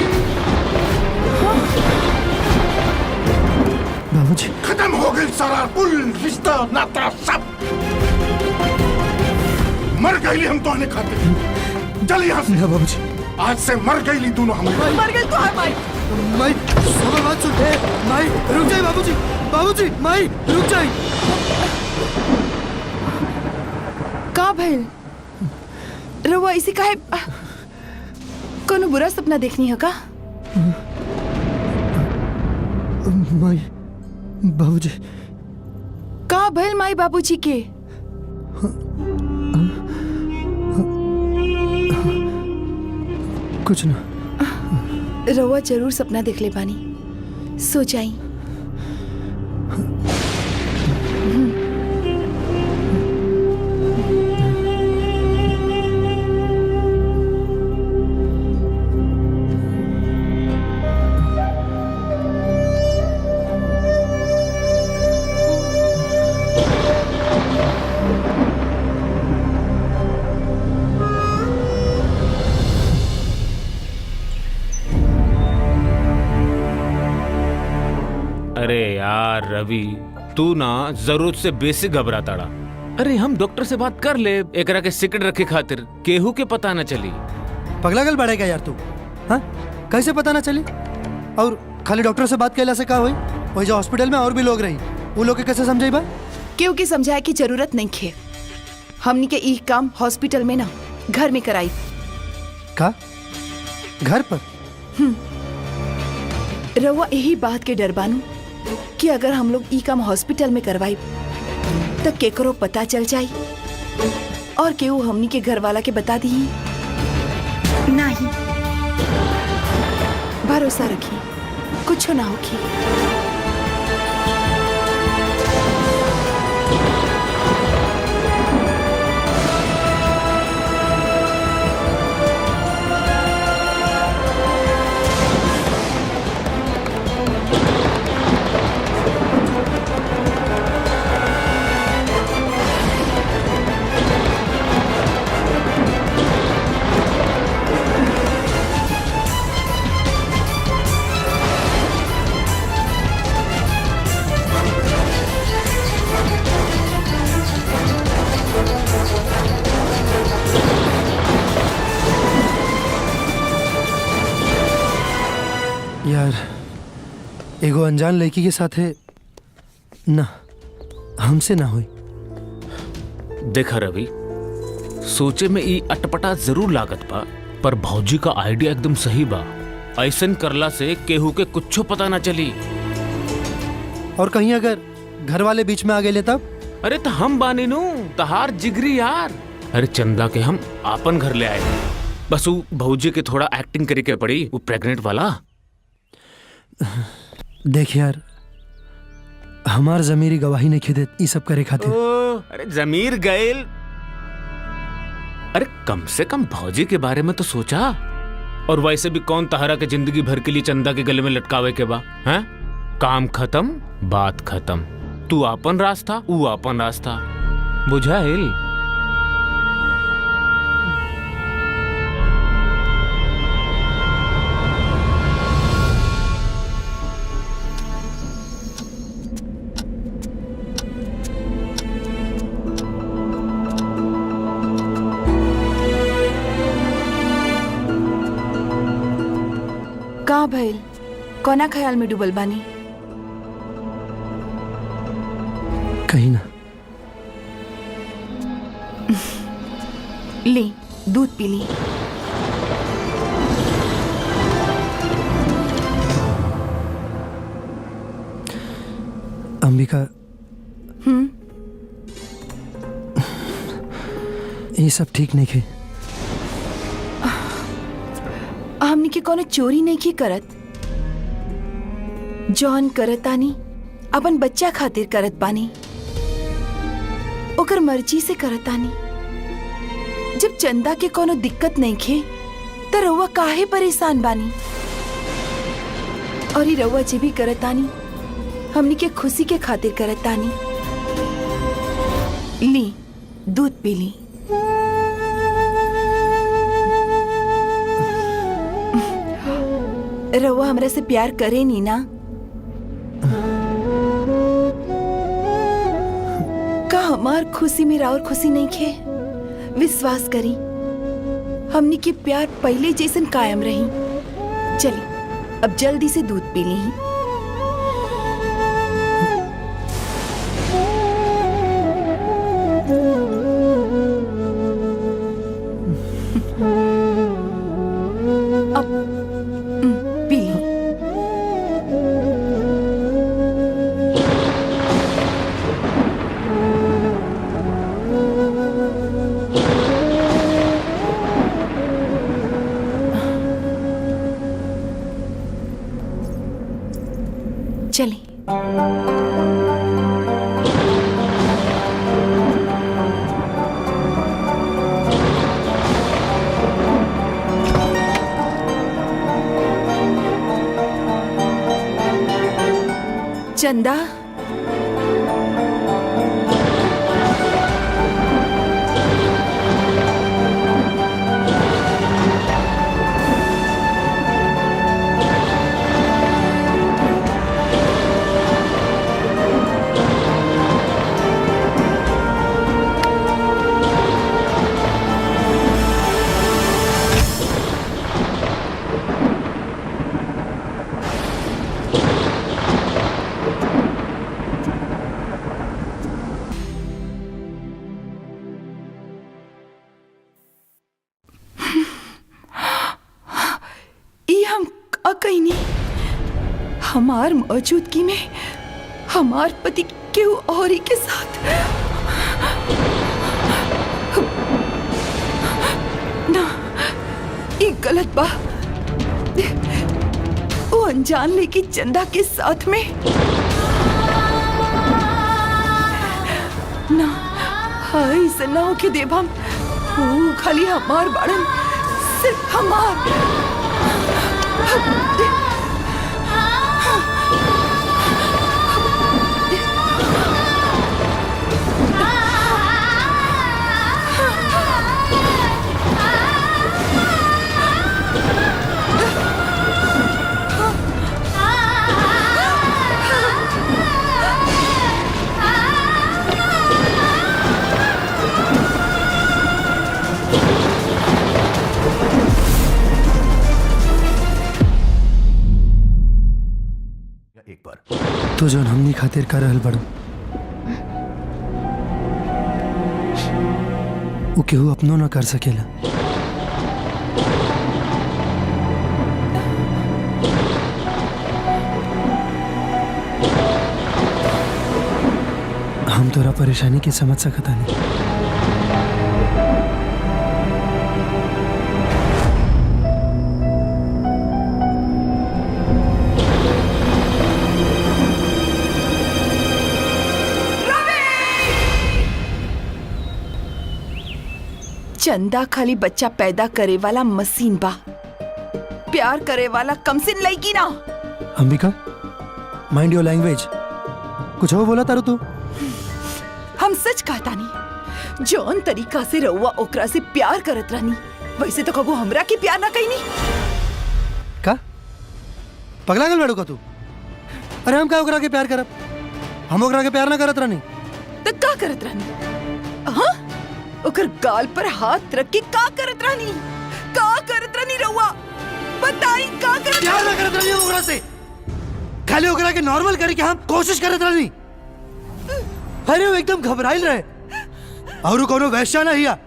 बाबूजी, खत्म हो गई सारा कुल रिश्ता नाता सब। मर गई हम तो खाते। चल यहाँ से। बाबूजी, आज से मर गई दोनों हम। मर गई तो है माई। माई सब बात सुन। माई रुक जाए बाबूजी। बाबूजी माई रुक जाए। का भइल? रउआ इसी काहे कोनो बुरा सपना देखनी है का? माई बाबूजी। का भइल माई बाबूजी के? कुछ ना। रउआ जरूर सपना देख ले बानी, सो जाई। अरे यार रवि, तू ना जरूरत से बेसी घबराताड़ा। अरे हम डॉक्टर से बात कर ले, एकरा के सिकड़ रखे खातिर केहू के पता न चली। पगला गल बढ़ेगा यार तू। हाँ कैसे पता ना चली? और खाली डॉक्टर से बात कैला से का हुई? वही जो हॉस्पिटल में और भी लोग रही, वो लोग के कैसे समझाई बा? क्योंकि समझाए की जरूरत नहीं खे। हमनी के ई काम हॉस्पिटल में ना घर में कराई। का घर पर? रउआ यही बात के डर बानू कि अगर हम लोग ई काम हॉस्पिटल में करवाई तो केकरो पता चल जाई और केहू हमनी के घर वाला के बता दी। नहीं, भरोसा रखी, कुछ ना होगी। यार एगो अनजान लड़की के साथ है ना, हमसे ना हुई। देखा रवि, सोचे में ई अटपटा जरूर लागत बा, पर भौजी का आइडिया एकदम सही बा। ऐसन करला से केहू के कुछो पता ना चली। और कहीं अगर घर वाले बीच में आ गए तब? अरे तो हम बानी नू तहार जिगरी यार। अरे चंदा के हम आपन घर ले आए, बस वो भौजी के थोड़ा एक्टिंग करे के पड़ी, वो प्रेग्नेंट वाला। देख यार, हमार जमीरी गवाही नहीं खिदे ये सब करे खातिर। अरे जमीर गैल, अरे कम से कम भौजी के बारे में तो सोचा। और वैसे भी कौन तहरा के जिंदगी भर के लिए चंदा के गले में लटकावे के बा? हैं? काम खत्म, बात खत्म। तू आपन रास्ता, वो आपन रास्ता, बुझाइल? का भइल? कोना ख्याल में डूबल बानी? कहीं ना। ले दूध पी ली। अंबिका, ये सब ठीक नहीं है। हमनी के कोनो चोरी नहीं की करत। जॉन करतानी अपन बच्चा खातिर करत बानी, ओकर मर्जी से करतानी। जब चंदा के कोनो दिक्कत नहीं खे तो रउआ काहे परेशान बानी? और ये रउआ जे भी करतानी हमनी के खुशी के खातिर करतानी। ली दूध पी ली। रउआ हमरा से प्यार करे नी ना? का हमार खुशी में और खुशी नहीं खे? विश्वास करी, हमनी के प्यार पहले जैसन कायम रही। चली अब जल्दी से दूध पी ली। अब पी ली। चली। चंदा, कहीं नहीं। हमार मौजूदगी में हमार पति के और ही के साथ ना, ये गलत बा। वो अनजान लेकी चंदा के साथ में ना, हाय सन्ना हो के देव हम। वो खाली हमार बाड़न, सिर्फ हमार। तो जो हमनी खातिर कर रहल बड़ो, वो केहू अपनो ना कर सकेला। हम तोरा परेशानी के समझ सकता नहीं। चंदा खाली बच्चा पैदा करे वाला मशीन बा, प्यार करे वाला कमसिन लड़की ना। Ambika, mind your language. कुछ हो बोला तारू तू? हम सच कहता नहीं। जौन तरीका से रउआ ओकरा से प्यार करत रहनी, वैसे तो कबो हमरा के प्यार ना कईनी। का पगला गल बड़ो का तू? अरे हम का ओकरा के प्यार करब? हम ओकरा के प्यार ना करत रहनी। तो का करत रहनी? हाँ, ओकर गाल पर हाथ रख के का करत रहनी? का करत रहनी रउआ? बताई का करत? प्यार ना करत रहनी ओकरा से। खाली ओकरा के नॉर्मल करे के हम कोशिश करत रहनी। अरे वो एकदम घबराइल रहे और कोनो वैश्या ना हिया,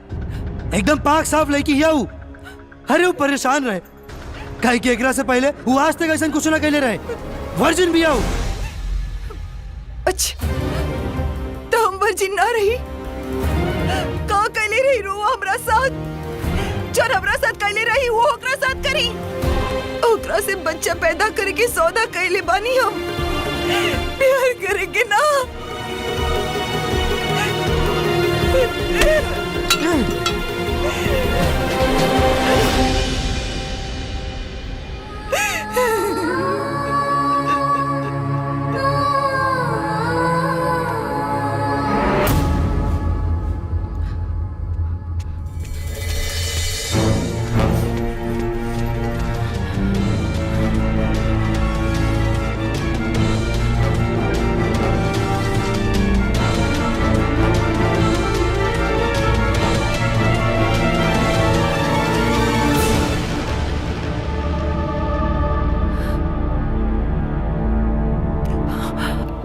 एकदम पाक साफ लड़की हिया ऊ। अरे वो परेशान रहे काहे कि एकरा से पहले वो आज तक ऐसा कुछ ना कहले रहे, वर्जिन भी आऊ। अच्छा तो हम वर्जिन ना रही का कहले रही रो हमरा साथ, जो हमरा साथ कहले रही वो ओकरा साथ करी, ओकरा से बच्चा पैदा करे के सौदा कहले बानी हम, प्यार करे के ना।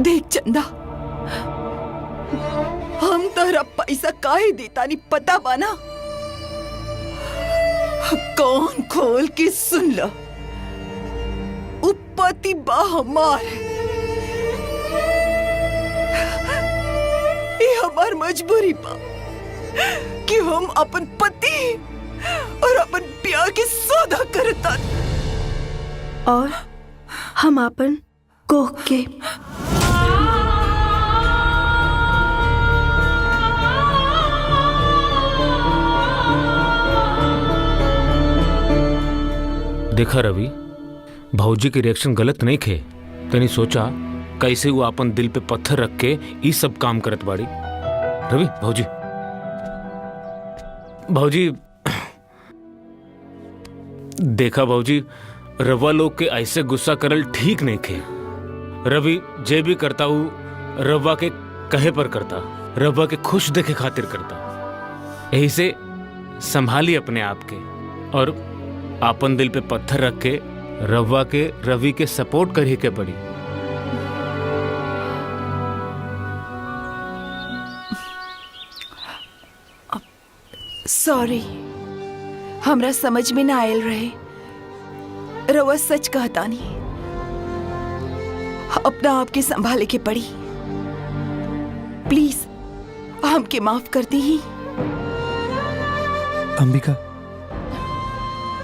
देख चंदा, हम तोहरा पैसा काहे देता नहीं पता बाना, कौन खोल के सुन लो, उपति बा हमार, ये हमार मजबूरी बा कि हम अपन पति और अपन प्यार के सौदा करता, और हम अपन कोख के। देखा रवि, भौजी के रिएक्शन गलत नहीं थे। तनी सोचा कैसे वो अपन दिल पे पत्थर रख के ये सब काम करत बाड़ी। रवि भौजी, भौजी देखा भौजी, रवा लोग के ऐसे गुस्सा करल ठीक नहीं थे। रवि जे भी करता हूँ रवा के कहे पर करता, रवा के खुश देखे खातिर करता। यही से संभाली अपने आप के और अपन दिल पे पत्थर रख के रवा के रवि के सपोर्ट करिए के पड़ी। सॉरी, हमरा समझ में ना आयल रहे, रवा सच कहता नहीं, अपना आप के संभाले के पड़ी, प्लीज हमके माफ कर दी ही। अंबिका,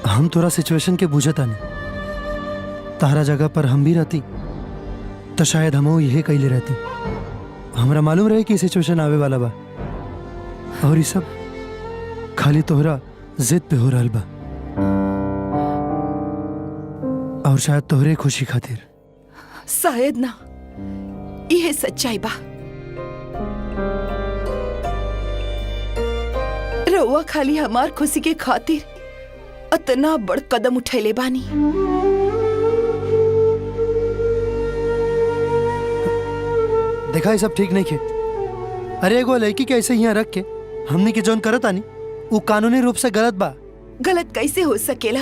हम तोरा सिचुएशन के बुझता नहीं, तारा जगह पर हम भी रहती तो शायद हम यही कैले रहती। हमरा मालूम रहे कि सिचुएशन आवे वाला बा और ये सब खाली तोहरा जिद पे हो रहल बा और शायद तोहरे खुशी खातिर। शायद ना, यह सच्चाई बा। रउआ खाली हमार खुशी के खातिर इतना बड़ कदम उठैले बानी। देखा ये सब ठीक नहीं खे। अरे एगो लड़की के ऐसे यहाँ रख के हमने के जौन करत आनी वो कानूनी रूप से गलत बा। गलत कैसे हो सकेला?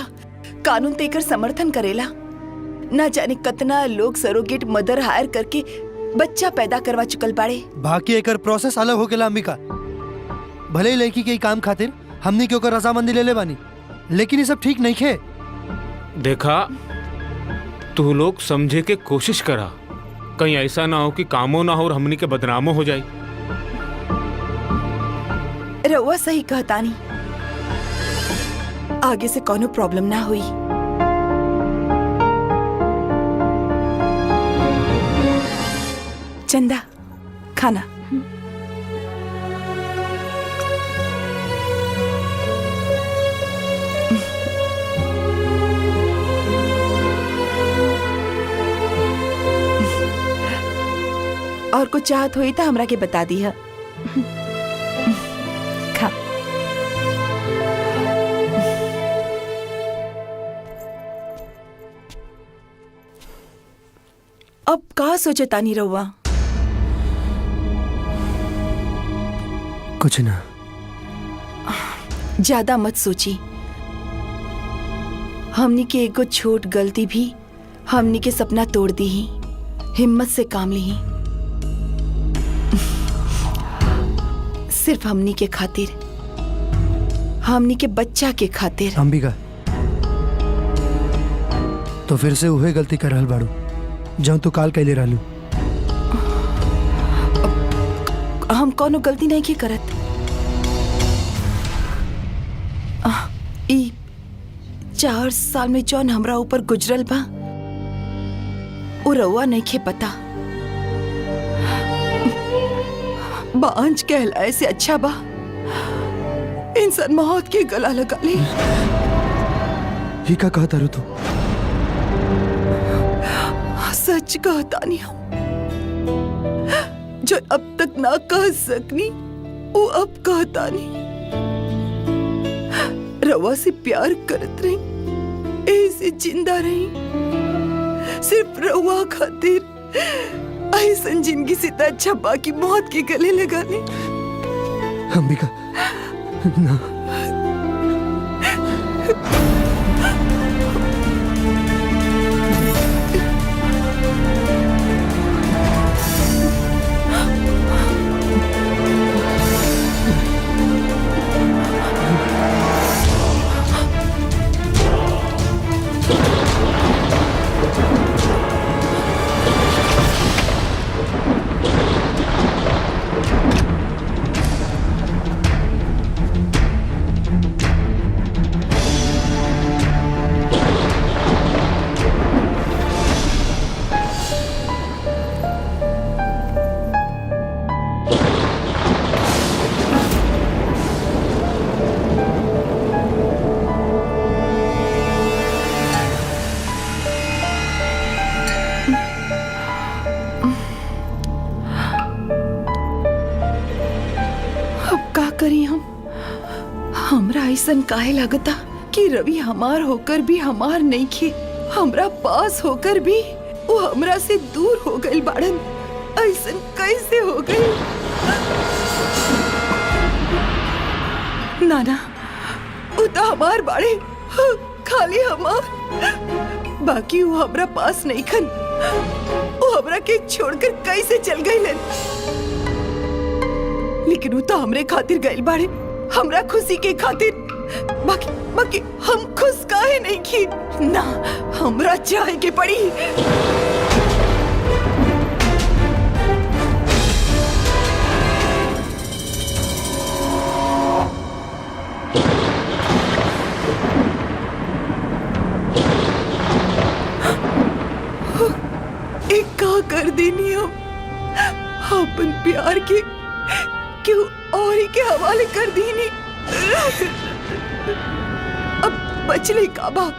कानून तेकर समर्थन करेला। ना जाने कितना लोग सरोगेट मदर हायर करके बच्चा पैदा करवा चुकल बाड़े। बाकी एकर प्रोसेस अलग हो गेला अंबिका। भले ही लड़की के काम खातिर हमने के ओकर रजामंदी ले ले बानी, लेकिन ये सब ठीक नहीं खे। देखा, तू लोग समझे के कोशिश करा, कहीं ऐसा ना हो कि कामों ना हो और हमनी के बदनामों हो जाए। रउआ सही कहतानी, आगे से कोनो प्रॉब्लम ना हुई। चंदा, खाना। और कुछ चाहत हुई तो हमरा के बता दी है। खा। अब का सोचे तानी रहुआ? कुछ ना। ज्यादा मत सोची। हमनी के एगो छोट गलती भी हमनी के सपना तोड़ दी ही। हिम्मत से काम ली। सिर्फ हमनी के खातिर, हमनी के बच्चा के खातिर। अंबिका, तो फिर से उहे गलती कर रहल बाड़ू जौन तू काल कैले रहलू। हम कोनो गलती नहीं की करत। ई 4 साल में जौन हमरा ऊपर गुजरल बा वो रउआ नहीं खे पता। बांझ कहलाए से अच्छा बा इंसान मौत के गला लगा ले। ही का कहता रू तू? सच कहता नहीं हम, जो अब तक ना कह सकनी वो अब कहता नहीं। रवा से प्यार करत रही, ऐसे जिंदा रही, सिर्फ रवा खातिर। ऐसन जिंदगी से तो अच्छा बाकी मौत के गले लगा ले। अंबिका ना, करी हम? हमरा ऐसन काहे लगता कि रवि हमार होकर भी हमार नहीं खे, हमरा पास होकर भी वो हमरा से दूर हो गई बाड़न। ऐसन कैसे हो गई? नाना, वो तो हमार बाड़े, खाली हमार, बाकी वो हमरा पास नहीं खन। वो हमरा के छोड़कर कैसे चल गई? लेकिन वो तो हमरे खातिर गइल बाड़े, हमरा खुशी के खातिर। बाकी हम खुश काहे नहीं की? ना, हमरा चाहे के पड़ी। एक का कर देनी हम अपन प्यार के क्यों और ही के हवाले कर दी नहीं? अब बचले का बाप,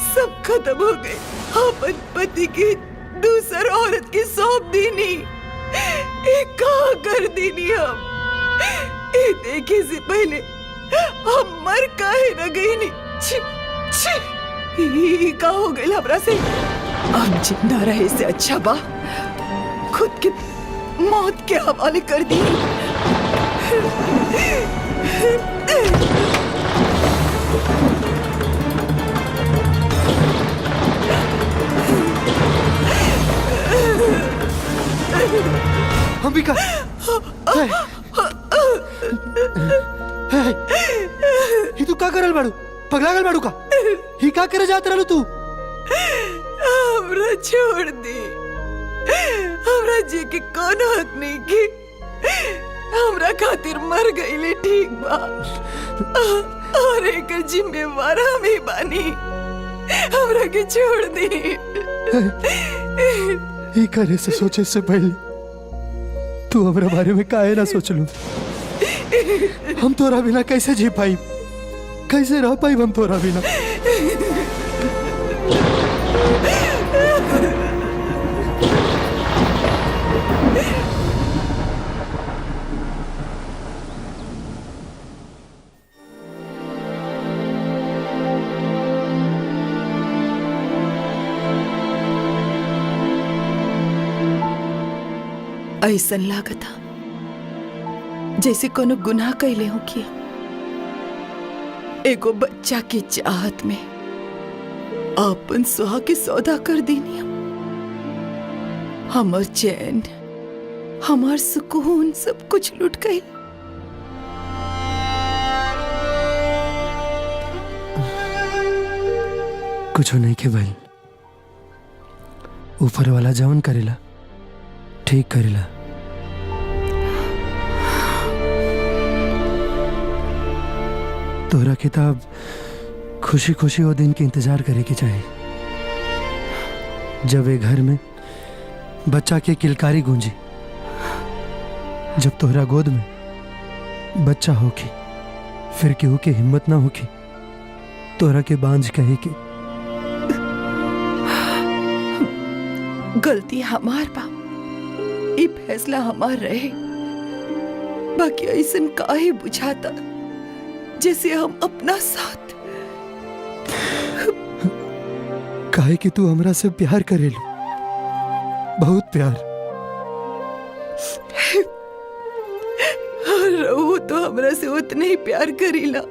सब खत्म हो गए। अपन पति के दूसर औरत के सौंप दी नहीं, एक का कर दी नहीं हम? ये देखे से पहले हम मर काहे न गई नहीं? छी, छी, ये का हो गई हमरा से? अब जिंदा रहे से अच्छा बा खुद के मौत के हवाले कर दी। अंबिका, ही तू का करल बाड़ू? पगला गल बाड़ू का? ही का करे जात रहलू तू? हमरा छोड़ दे, हमरा जी के कोनो हक नहीं की। हमरा खातिर मर गईले ठीक बा, और एक जिम्मेवार हम ही बानी। हमरा के छोड़ दे। ही करे से सोचे से पहले तू हमरा बारे में काहे ना सोच लू? हम तोरा बिना कैसे जी पाई, कैसे रह पाई हम तोरा बिना? ऐसन लागता जैसे कोनो गुनाह कैले हो किया। एगो बच्चा की चाहत में अपन सुहा के सौदा कर देनी हम। हमर चैन, हमार सुकून सब कुछ लुट गई। कुछ नहीं के भाई, ऊपर वाला जवन करेला ठीक करेला। तोरा किताब खुशी खुशी वो दिन के इंतजार करे के चाहिए जब एक घर में बच्चा के किलकारी गूंजी, जब तोहरा गोद में बच्चा होगी, फिर केहू के हिम्मत ना होगी तोहरा के बांझ कहे के। गलती हमार बा, ई फैसला हमार रहे, बाकी ऐसन काहे बुझाता जैसे हम अपना साथ। काहे कि तू हमरा से प्यार करेलू, बहुत प्यार। रहू तो हमरा से उतने ही प्यार करीला।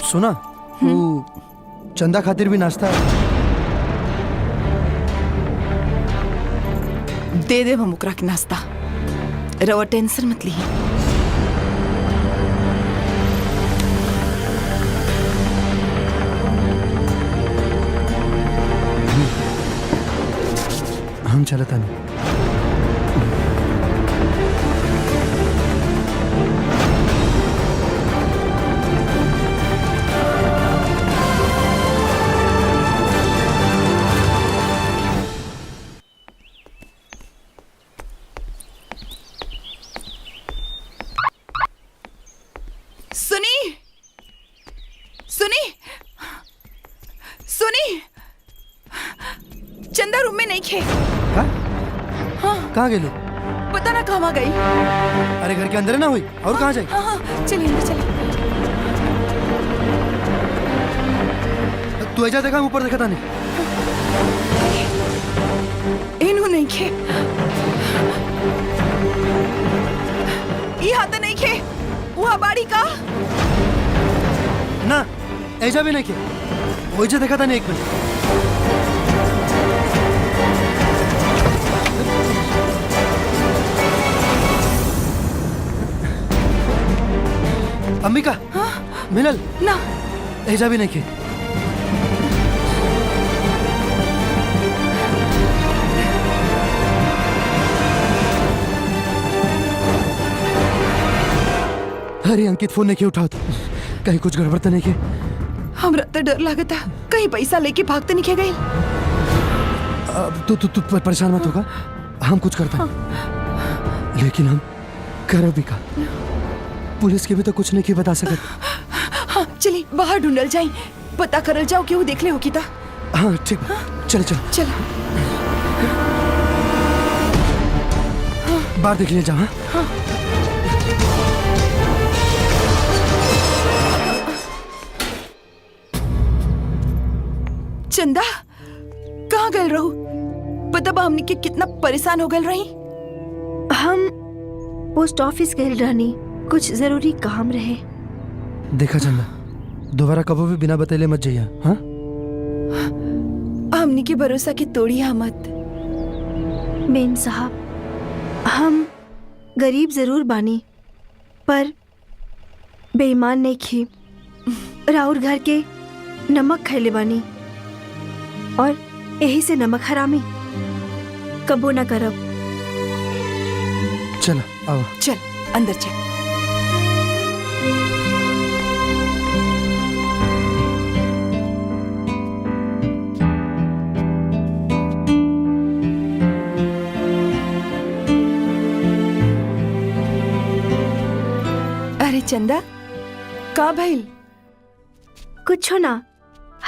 सुना, वो चंदा खातिर भी नाश्ता दे दे हम ओकरा के नाश्ता, रवा टेंशन मत ली। हम चलता नहीं। चंदा रूम में नहीं खे। कहाँ गेलू? पता ना कहाँ गई। अरे घर के अंदर ना हुई और कहाँ जाए? हाँ, चलिए अंदर चलिए। तू ऐसा देखा, ऊपर देखा था नहीं? इन्हू नहीं खे, ये हाथ नहीं खे, वहाँ बाड़ी का ना, ऐसा भी नहीं खे, वही देखा था नहीं एक मिनट। अम्बिका, मिलल ना, ऐसा भी नहीं खे। अरे अंकित फोन नहीं उठाओ तो कहीं कुछ गड़बड़ तो नहीं के? हमरा तो डर लगता, कहीं पैसा लेके भागते नहीं गई। तू तू तू परेशान मत होगा, हम कुछ करते हैं, लेकिन हम करो भी का, पुलिस के भी तो कुछ नहीं की बता सकते। हाँ चलिए बाहर ढूंढल जाए, पता करल जाओ कि वो देख ले होगी ता। हाँ ठीक, चल चल चल बाहर देख ले जाओ। हाँ चंदा कहाँ गए रहू? पता बा हमने के कितना परेशान हो गए रही। हम पोस्ट ऑफिस गए रहनी, कुछ जरूरी काम रहे। देखा चंदा, दोबारा कबो भी बिना बतेले मत जाइए। हाँ हमने के भरोसा के तोड़िया मत। मेम साहब, हम गरीब जरूर बानी पर बेईमान नहीं खी। राउर घर के नमक खैले बानी और यही से नमक हरामी कबो ना करब। चल आओ, चल अंदर चल। चंदा का भइल? कुछ हो ना,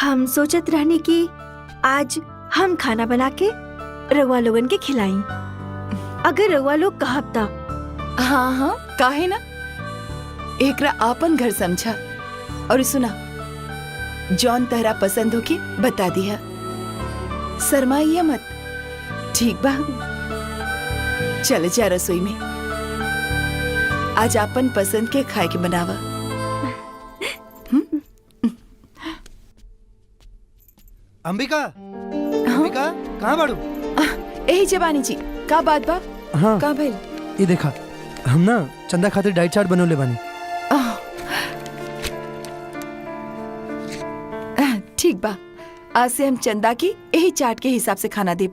हम सोचत रहने की आज हम खाना बना के रउआ लोगन के खिलाई। अगर रउआ लोग कहब ता। हाँ हाँ काहे ना, एकरा आपन घर समझा। और सुना, जौन तहरा पसंद हो के बता दिया, शर्माइया मत, ठीक बा? चल जा रसोई में, आज आपन पसंद के खाए के बनावा। अंबिका, अंबिका कहाँ बाड़ू? यही जवानी जी, का बात बा? हाँ का भइल? ये देखा, हम ना चंदा खातिर डाइट चार्ट बनवले बानी। ठीक बा, आज से हम चंदा की यही चार्ट के हिसाब से खाना देब।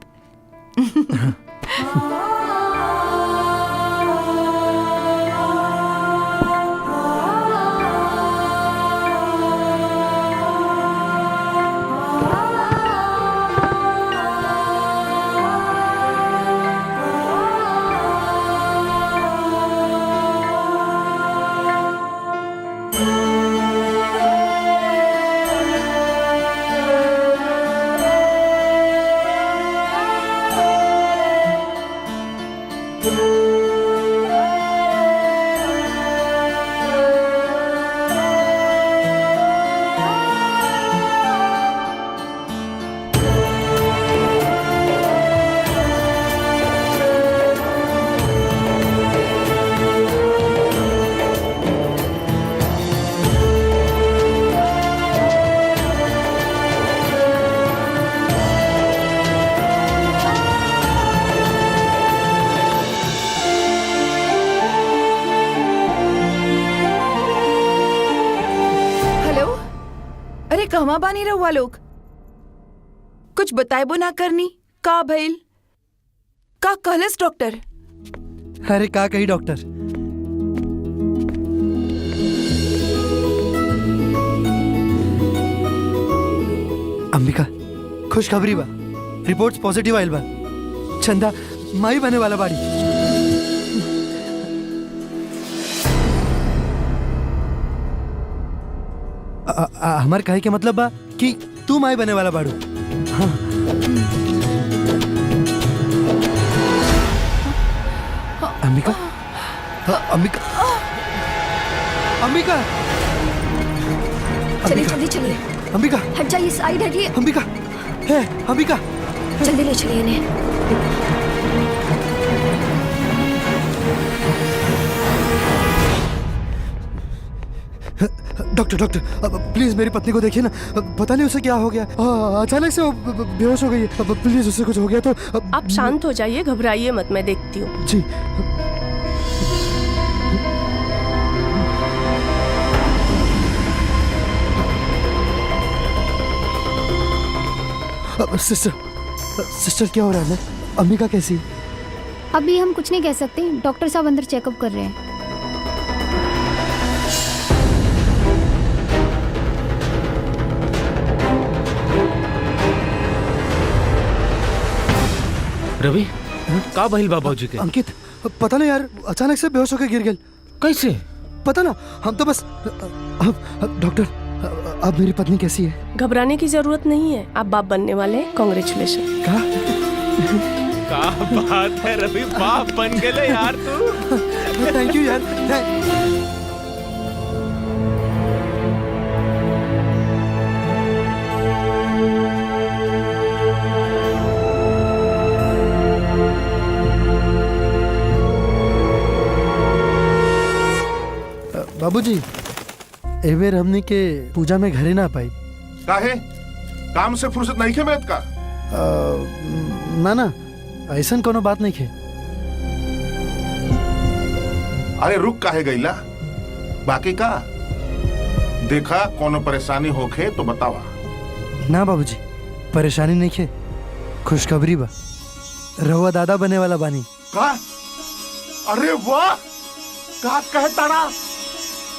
कहवा बानी रहुआ लोग? कुछ बताएबो ना करनी, का भइल? का कहलस डॉक्टर? अरे का कही डॉक्टर, अंबिका खुशखबरी बा, रिपोर्ट्स पॉजिटिव आइल बा। चंदा माई बने वाला बाड़ी। हमार कहे के मतलब बा कि तू माई बने वाला बाड़ू। हाँ। अंबिका, अंबिका, अंबिका, चलिए जल्दी चलिए। अंबिका हट जाइए, साइड हटिए। अंबिका, है अंबिका, जल्दी ले चलिए इन्हें। डॉक्टर डॉक्टर प्लीज मेरी पत्नी को देखिए ना, पता नहीं उसे क्या हो गया, अचानक से वो बेहोश हो गई। प्लीज उसे कुछ हो गया तो। आप शांत हो जाइए, घबराइए मत, मैं देखती हूँ। जी। सिस्टर, सिस्टर क्या हो रहा है? अंबिका कैसी? अभी हम कुछ नहीं कह सकते, डॉक्टर साहब अंदर चेकअप कर रहे हैं। रवि, का भइल बाबूजी के? अंकित पता नहीं यार, अचानक से बेहोश होकर गिर गए। कैसे? पता ना, हम तो बस। डॉक्टर अब मेरी पत्नी कैसी है? घबराने की जरूरत नहीं है, आप बाप बनने वाले हैं। कांग्रेचुलेशन। क्या बात है रवि, बाप बन गए यार तू। थैंक यू यार। बाबूजी, ए बेर हमनी के पूजा में घरे ना पाई। काहे? काम से फुर्सत नहीं खे मैत का? ना ना, ऐसा कोनो बात नहीं खे। अरे रुक काहे गईला? बाकी का देखा, कोनो परेशानी होखे तो बतावा। ना बाबूजी, परेशानी नहीं खे, खुशखबरी बा, रहुआ दादा बने वाला बानी। का? अरे वाह, का कहे तारा?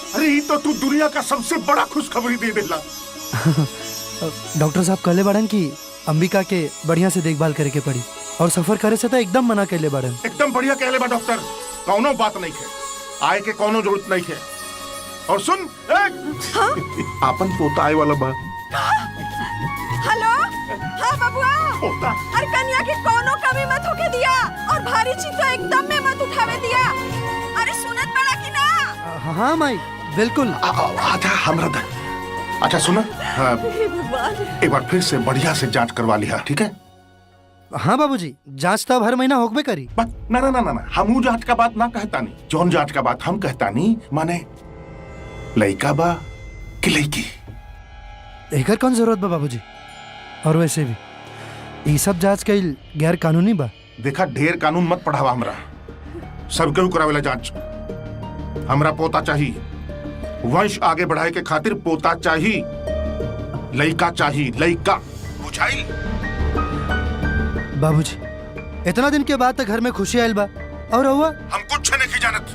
अरे ये तो तू दुनिया का सबसे बड़ा खुशखबरी दे देला। डॉक्टर साहब कहले बाड़न कि अंबिका के बढ़िया से देखभाल करे के पड़ी, और सफर करे से तो एकदम मना कहले बाड़न। एकदम बढ़िया कहले बा डॉक्टर, कौनो बात नहीं है, आए के कौनो जरूरत नहीं है। और सुन आपन पोता आए वाला बा। हेलो, हाँ बबुआ। पोता अरे कन्या की कोनो कमी मत होके दिया और भारी चीज तो एकदम में मत उठावे दिया। अरे सुनत पड़ा कि ना? हाँ माई बिल्कुल। आजा हमरा दे। अच्छा सुनो, एक बार फिर से बढ़िया से जांच करवा लिया, ठीक है? हाँ बाबूजी, जांच तो अब हर महीना होकबे करी। ना ना ना ना, हम जांच का बात ना कहता नहीं। जौन जांच का बात हम कहता नहीं, माने लइका बा कि लइकी। एकर कौन जरूरत बा बाबूजी? और वैसे भी ये सब जांच कईल गैर कानूनी बा। देखा, ढेर कानून मत पढ़ावा हमरा। सब केहू करावेला जांच। हमरा पोता चाहिए, वंश आगे बढ़ाए के खातिर पोता चाहिए, लइका चाहिए, लइका। बुझाइल? बाबूजी इतना दिन के बाद तक घर में खुशी आयल बा और हुआ हम कुछ नहीं जानत।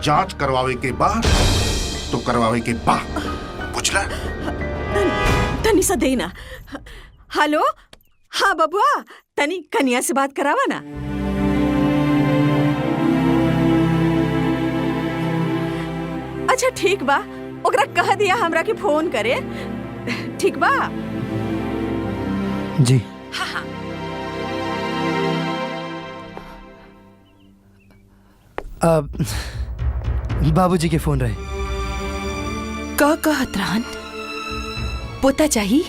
जांच करवावे के बाद तो करवावे के बाद, बुझला? तनी सा देना। हेलो, हाँ बबुआ, तनी कन्या से बात करावा ना। अच्छा ठीक बा, ओकरा कह दिया हमरा के फोन करे, ठीक बा? जी। हाँ हाँ। बाबूजी के फोन रहे। का कहत रहन? पोता चाहिए?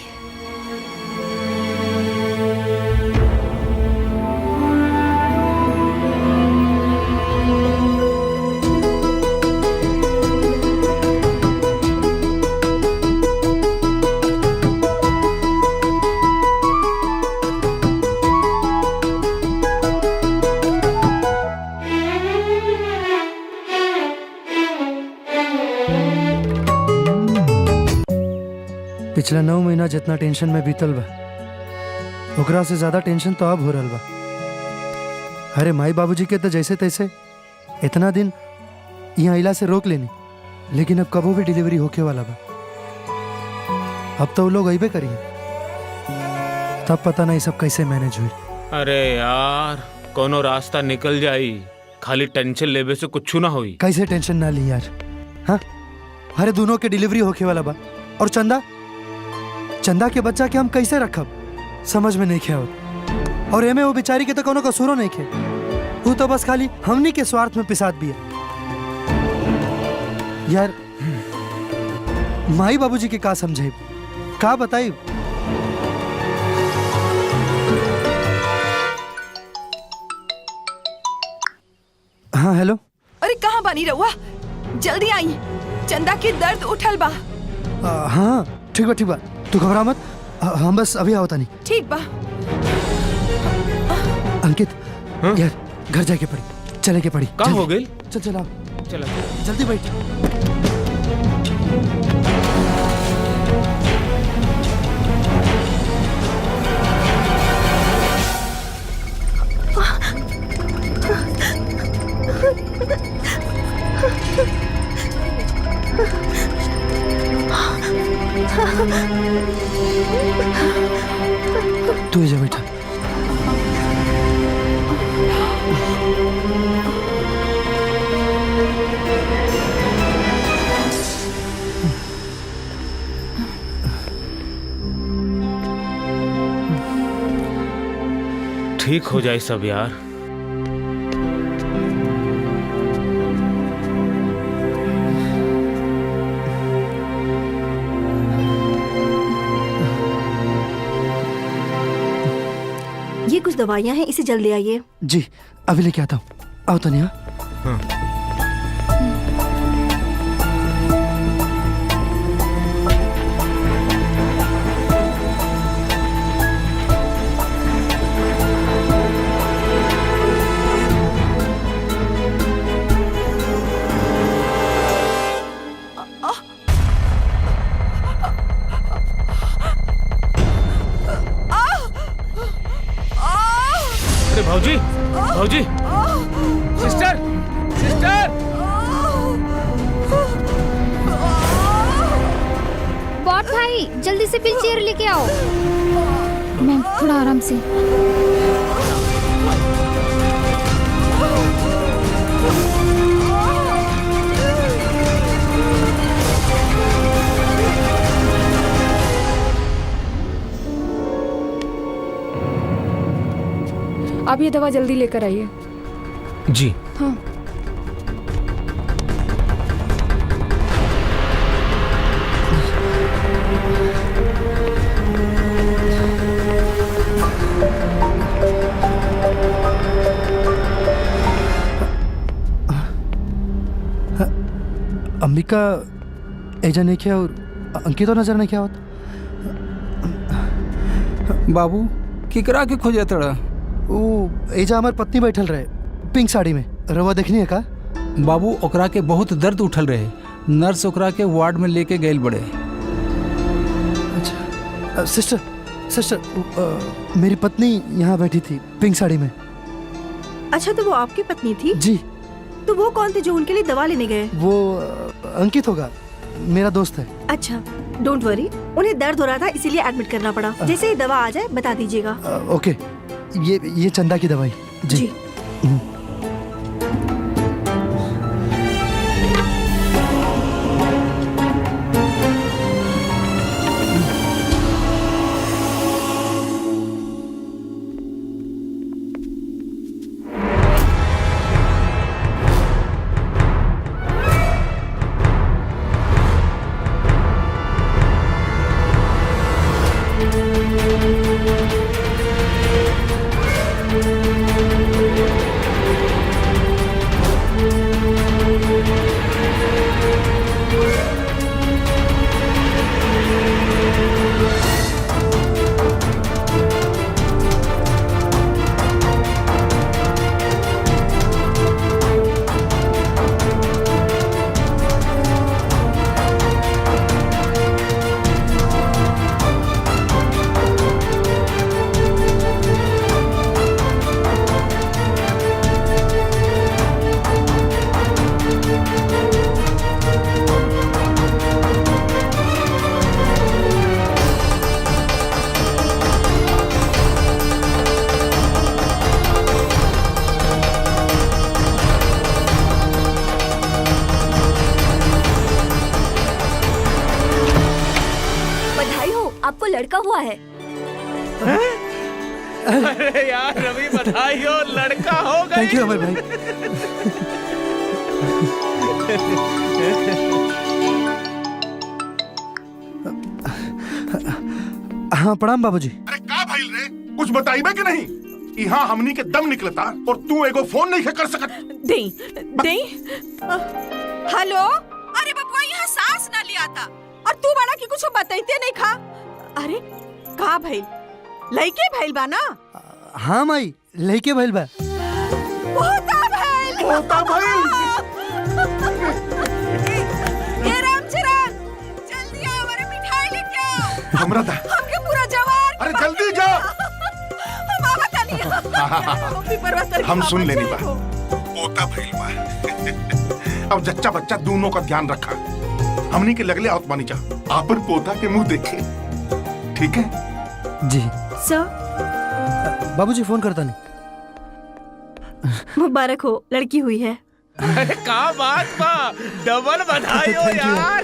पिछला 9 महीना जितना टेंशन में बीतल बा, ओकरा से ज्यादा टेंशन तो अब हो रहा बा। अरे माई बाबूजी के तो जैसे तैसे इतना दिन यहाँ इला से रोक लेनी, लेकिन अब कबो भी डिलीवरी होके वाला बा। अब तो वो लोग अइबे करिए, तब पता नहीं सब कैसे मैनेज हुई। अरे यार, कोनो रास्ता निकल जाई, खाली टेंशन लेवे से कुछ ना होई। कैसे टेंशन ना ली यार? हाँ, अरे दोनों के डिलीवरी होके वाला बा। और चंदा के बच्चा के हम कैसे रखब, समझ में नहीं खे आवत। और एमे वो बेचारी के तो कोनो कसूरो नहीं खे, वो तो बस खाली हमनी के स्वार्थ में पिसात भी है यार। माई बाबूजी के का समझे, का बताई? हाँ हेलो। अरे कहाँ बानी रहुआ? जल्दी आई, चंदा के दर्द उठल बा। हाँ ठीक बा, तू घबरा मत, हम बस अभी आवता नहीं। ठीक बा। अंकित, यार घर जाके पड़ी, चले के पड़ी। कहाँ हो गई? चल आओ, चलो जल्दी बैठ। तू जा बेटा। ठीक हो जाए सब यार। ये कुछ दवाइयाँ हैं, इसे जल्दी आइए। जी अभी लेके आता हूँ, आओ तनिया। हाँ। भाऊजी, भाऊजी, सिस्टर, सिस्टर। बॉट भाई जल्दी से व्हील चेयर लेके आओ। मैम थोड़ा आराम से। आप ये दवा जल्दी लेकर आइए। जी। हाँ। अंबिका एजा नहीं किया और अंकित तो नजर नहीं किया होता। बाबू किकरा के खोजे तड़ा? वो एजा हमार पत्नी बैठल रहे पिंक साड़ी में, रवा देखनी है का? बाबू ओकरा के बहुत दर्द उठल रहे, नर्स ओकरा के वार्ड में लेके गए बड़े। अच्छा सिस्टर मेरी पत्नी यहाँ बैठी थी पिंक साड़ी में। अच्छा तो वो आपकी पत्नी थी? जी। तो वो कौन थे जो उनके लिए दवा लेने गए? वो अंकित होगा, मेरा दोस्त है। अच्छा डोंट वरी, उन्हें दर्द हो रहा था इसीलिए एडमिट करना पड़ा। जैसे ही दवा आ जाए बता दीजिएगा। ओके, ये चंदा की दवाई। जी। आपको लड़का हुआ है। अरे यार रवि बधाई हो, लड़का हो गया। थैंक यू अमर भाई। हाँ प्रणाम बाबूजी। अरे का भाई रे, कुछ बताइबे कि नहीं? यहाँ हमनी के दम निकलता और तू एगो फोन नहीं कर सकत। दे हेलो। अरे बबुआ यहाँ सांस ना लिया था और तू बड़ा की कुछ बताइते नहीं खा। अरे का भइल? लइके भइल बा ना? हाँ माई लइके भइल बा। होता भइल। ए रामचरण जल्दी आ, हमारे मिठाई लेके आओ। हमरा दा। हमके पूरा जवार। अरे जल्दी जाओ। हम आवत नहीं। हम सुन लेनी बा। होता भइल बा। अब जच्चा बच्चा दोनों का ध्यान रखा। हमनी के लगले आवत मानी जा। आपन पोता के मुंह देखे। ठीक है जी सर। बाबूजी फोन करता नहीं। मुबारक हो, लड़की हुई है। अरे का बात बा, डबल बधाई हो यार।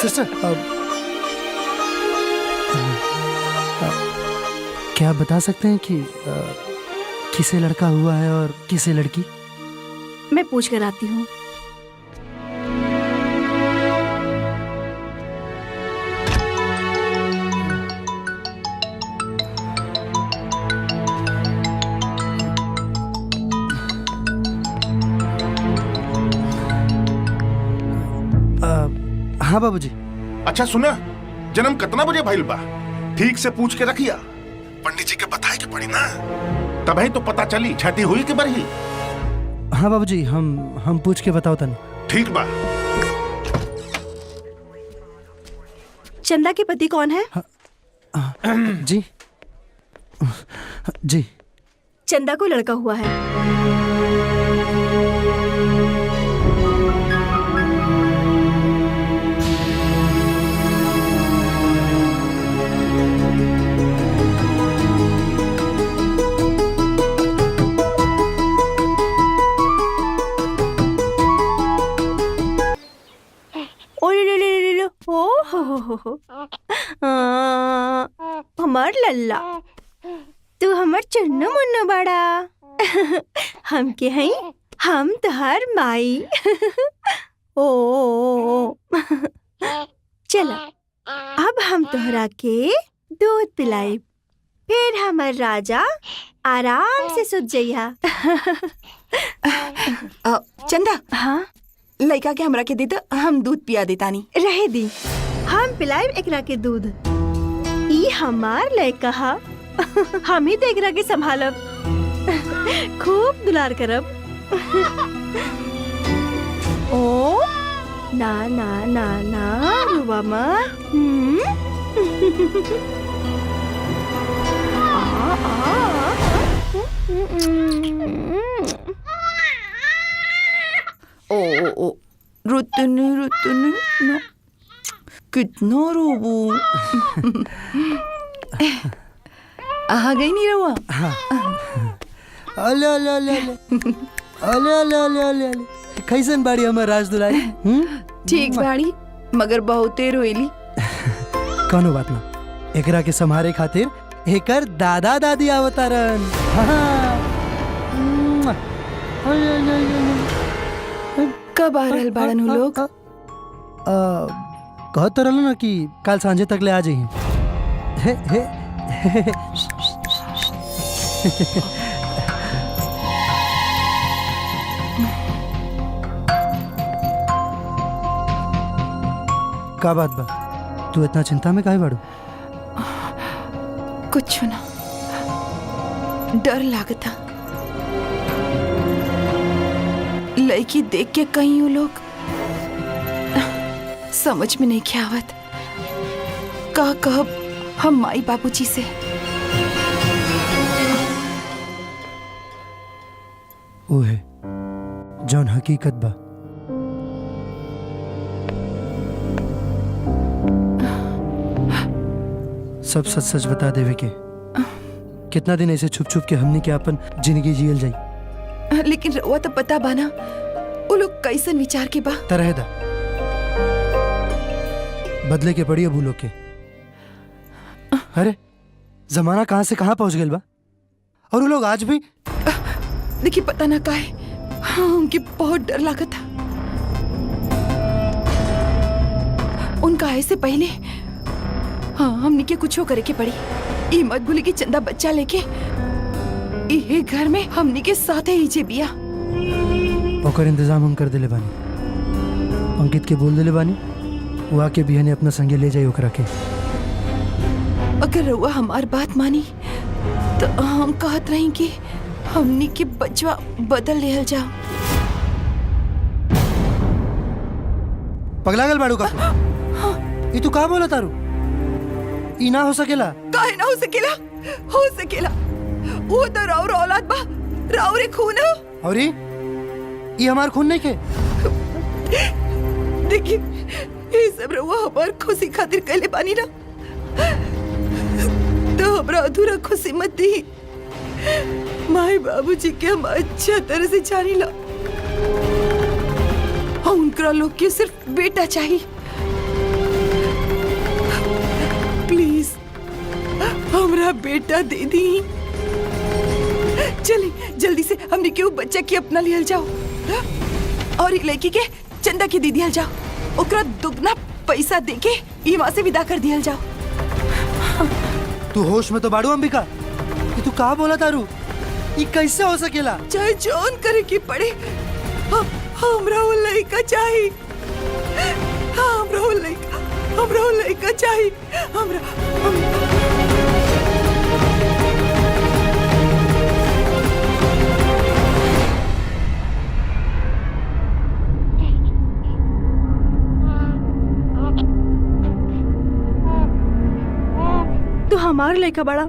सिस्टर क्या आप बता सकते हैं कि किसे लड़का हुआ है और किसे लड़की? मैं पूछ कर आती हूँ। हाँ बाबूजी। अच्छा सुना, जन्म कितना बजे भइल बा ठीक से पूछ के रखिया। पंडित जी के बताए के पड़ी ना, तभी तो पता चली छठी हुई कि बरही। हाँ बाबूजी, हम पूछ के बताओ तनी। ठीक बा। चंदा के पति कौन है? जी जी। चंदा को लड़का हुआ है। हो हमार लल्ला, तू हमर चुन्नू मुन्नू बड़ा। हम के हई, हम तोहर माई। ओ चला अब हम तोहरा के दूध पिलाई, फिर हमर राजा आराम से सुत जइहा। चंदा, हाँ लड़का के हमरा के दे दो, हम दूध पिया देतानी। रहे दी, हम पिलाइब एकरा के दूध। ई हमार लड़का हा, हम ही तो एकरा के संभालब, खूब दुलार करब। ओ ना ना ना ना रुआ मत। ओ रुतनु रुतनु ना कितना रोबू। आ गई नहीं रहुआ। अले अले अले अले अले अले अले अले अले कैसन बाड़ी हमर राज दुलारी? ठीक बाड़ी, मगर बहुते रोईली। कौनो बात ना, एकरा के संभारे खातिर एकर दादा दादी आवतारन। कब आ रहल बाड़न उ लोग? कहत रहल ना कि काल सांझे तक ले आ जाइए। हे हे का बात बा, तू इतना चिंता में काहे बाड़ू? कुछ ना, डर लागता। लड़की देख के कहीं वो लोग समझ में नहीं क्या आवत। का कहब हम माई बाबूजी से? वो है जौन हकीकत बा। सब सच सच बता देवे के। कितना दिन ऐसे छुप छुप के हमने के अपन जिंदगी जियल जाई। लेकिन रउआ तो पता बाना वो लोग कैसन विचार के बा। तरह दा बदले के पड़ी अब लोग के। अरे जमाना कहां से कहां पहुंच गया बा, और वो लोग आज भी। देखिए पता ना काहे, हाँ, उनके बहुत डर लगा था। उनका ऐसे पहले हाँ हमने के कुछ करे के पड़ी। ये मत भूले कि चंदा बच्चा लेके ये घर में हमने के साथ ही जे बिया। ओकर इंतजाम हम कर दिले बानी। अंकित के बोल दिले बानी, वो आके बिया ने अपना संगे ले जाए ओकरा के। अगर रउआ हमार बात मानी तो हम कहत रही कि हमने के बचवा बदल लेहल जाओ। पगला गल बाड़ू का? ये तू का बोला तारू? ई ना हो सकेला। काहे ना हो सकेला? हो सकेला। वो तो राउर औलाद बा, राउर खून हो। और ये हमार खून नहीं के। देखिए ये सब रउआ हमार खुशी खातिर कहले बानी ना, तो हमरा अधूरा खुशी मत दी। माए बाबूजी के हम अच्छा तरह से जानी ला। हम उनकरा लोग के सिर्फ बेटा चाहिए। प्लीज हमरा बेटा दे दी। चलिए जल्दी से हमने क्यों बच्चा के अपना लियल जाओ, और ये लड़की के चंदा के दे दियल जाओ। ओकरा दुगना पैसा देके यहाँ से विदा कर दियल जाओ। तू होश में तो बाड़ू अंबिका? ये तू का बोला तारू? ये कैसे हो सकेला? चाहे जौन करे की पड़े, हमरा वो लड़का चाहिए। हमरा वो लड़का चाहिए। तो हमार लड़का बड़ा,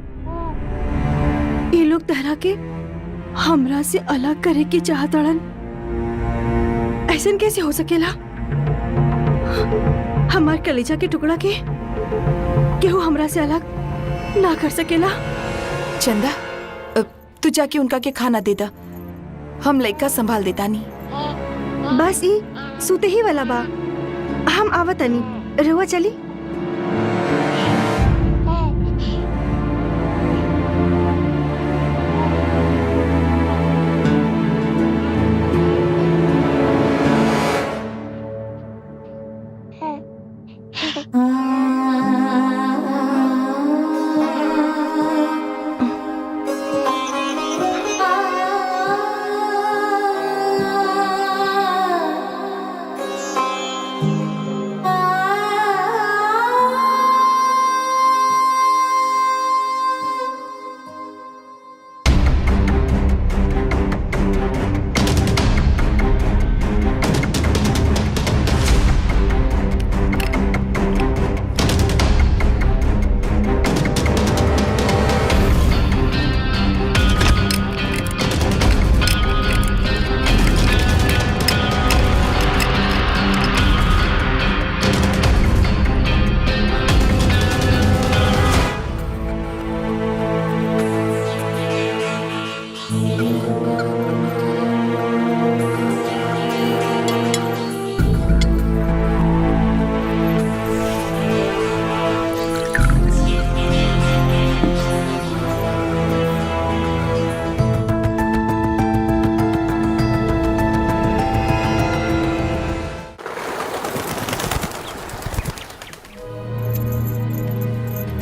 ये लोग तहरा के हमरा से अलग करे के चाहतड़न। ऐसन कैसे हो सकेला? हमार कलेजा के टुकड़ा के केहू हमरा से अलग ना कर सकेला। चंदा तू जाके उनका के खाना दे दा, हम लड़का संभाल देता नहीं। बस ई सुते ही वाला बा, हम आवतनी। रहुआ चली।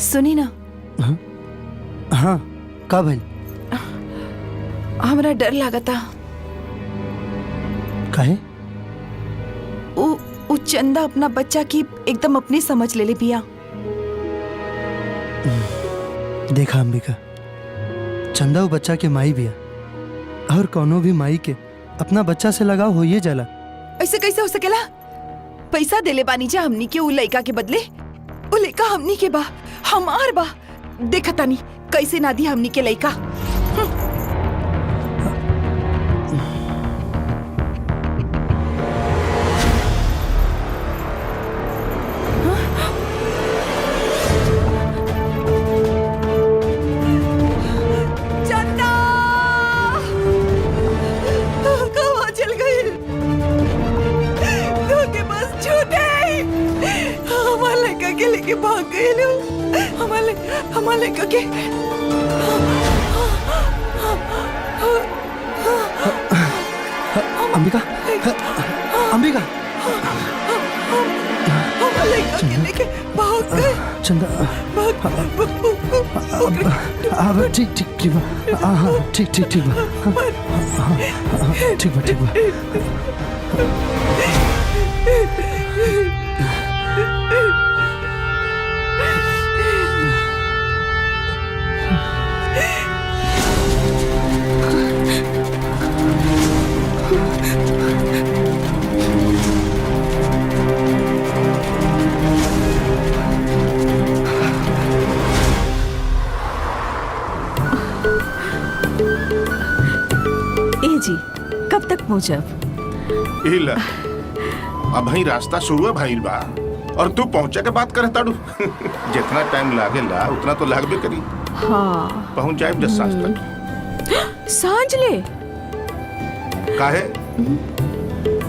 सुनी ना, हाँ का भइल? हमरा डर लागता। काहे? उ चंदा अपना बच्चा की एकदम अपनी समझ ले बिया। देखा अंबिका, चंदा वो बच्चा के माई बिया, और कौनो भी माई के अपना बच्चा से लगाव होइए जाला। ऐसे कैसे हो सकेला? पैसा देले बानी जा हमनी के उ लइका के बदले। उ लइका हमनी के बा, हमार बा। देखा तानी कैसे ना दी हमनी के लइका। चंदा कहाँ चल गई? धोखे बस छूटे हमारे लड़का के लेके भाग गए लोग। हमारे लड़का के अंबिका, अंबिका, हमारे लड़का के लेके भाग गए। चंदा, हाँ ठीक ठीक ठीक बा, हाँ ठीक ठीक ठीक बा, हाँ ठीक बा ठीक बा। जी कब तक पहुँचब? इला अब ही रास्ता शुरू भइल बा और तू पहुंचे के बात करे ताड़ू। जितना टाइम लागेला उतना तो लागबे करी। हाँ पहुंच जाए 10 साल तक। सांझ ले काहे?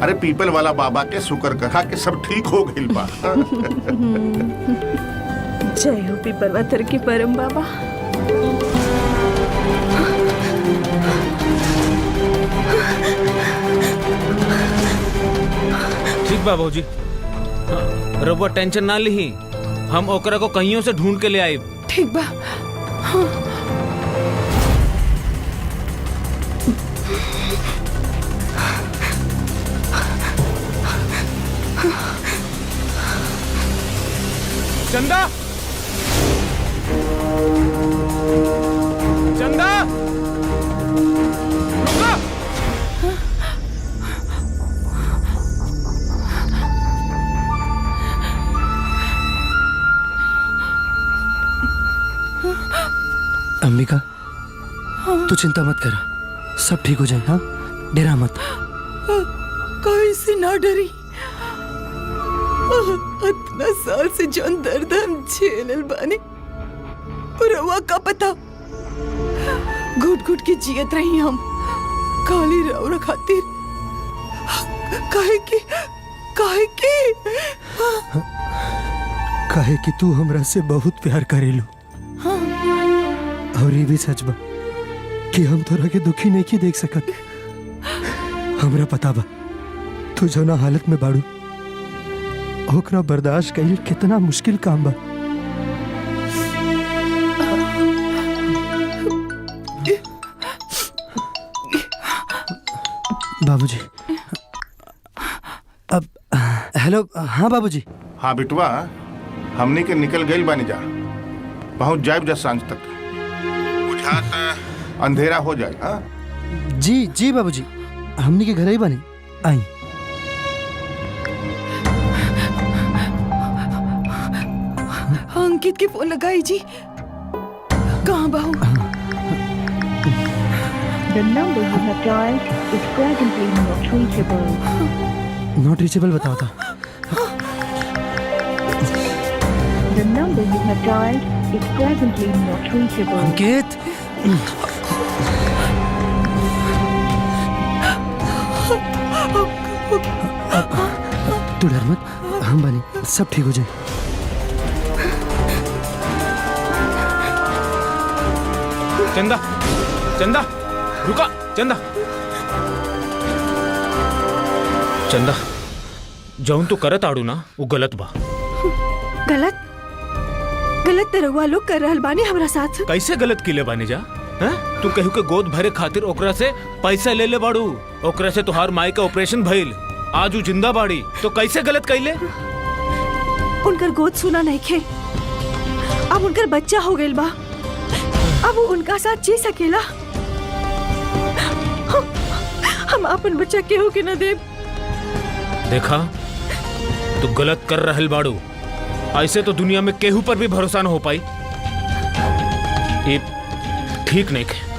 अरे पीपल वाला बाबा के शुक्र कहा कि सब ठीक हो गइल बा। जय हो पीपलवातर की परम बाबा। ठीक बा बाबूजी, रउआ टेंशन ना ली, हम ओकरा को कहियों से ढूंढ के ले आए। ठीक बा। हाँ। चंदा, चंदा, रुका। अंबिका, तू चिंता मत करा, सब ठीक हो जाए। हाँ डरा मत। कैसे ना डरी? इतना साल से जौन दर्द हम झेलल बानी, रवा का पता घुट घुट के जियत रही हम काली रौरा खातिर। काहे कि तू हमरा से बहुत प्यार करेलू। हाँ। और ये भी सच बा कि हम तोरा के दुखी नहीं की देख सकत। हमरा पता बा तू जौना हालत में बाड़ू ओकरा बर्दाश्त कईल कितना मुश्किल काम बा। बाबूजी, अब हेलो। हाँ बाबूजी। हाँ बिटवा, हमनी के निकल गई बानी जा, पहुंच जाए जा सांझ तक, बुझात अंधेरा हो जाए। हाँ जी जी बाबूजी, हमनी के घर ही बने आई। अंकित के फोन लगाई जी, कहाँ बाहू? The number you have dialed is presently not reachable. Not reachable बताओ था। The number you have dialed is presently not reachable. Ankit, तू डर मत, हम बने, सब ठीक हो जाए। चंदा, चंदा, रुका, चंदा। चंदा, जौन तू करत आड़ू ना वो गलत बा। गलत गलत तरवा लोग कर रहल बानी हमरा साथ। कैसे गलत किले बानी जा? हैं? तू कहू के गोद भरे खातिर ओकरा से पैसा ले ले बाड़ू, ओकरा से तुहार माई का ऑपरेशन भइल, आज वो जिंदा बाड़ी, तो कैसे गलत कैले? उनकर गोद सुना नहीं खे, अब उनकर बच्चा हो गइल बा, अब वो उनका साथ जी सकेला। हम अपन बच्चा केहू के न देब। देखा, तू गलत कर रहल बाड़ू, ऐसे तो दुनिया में केहू पर भी भरोसा न हो पाई। ये ठीक नहीं है।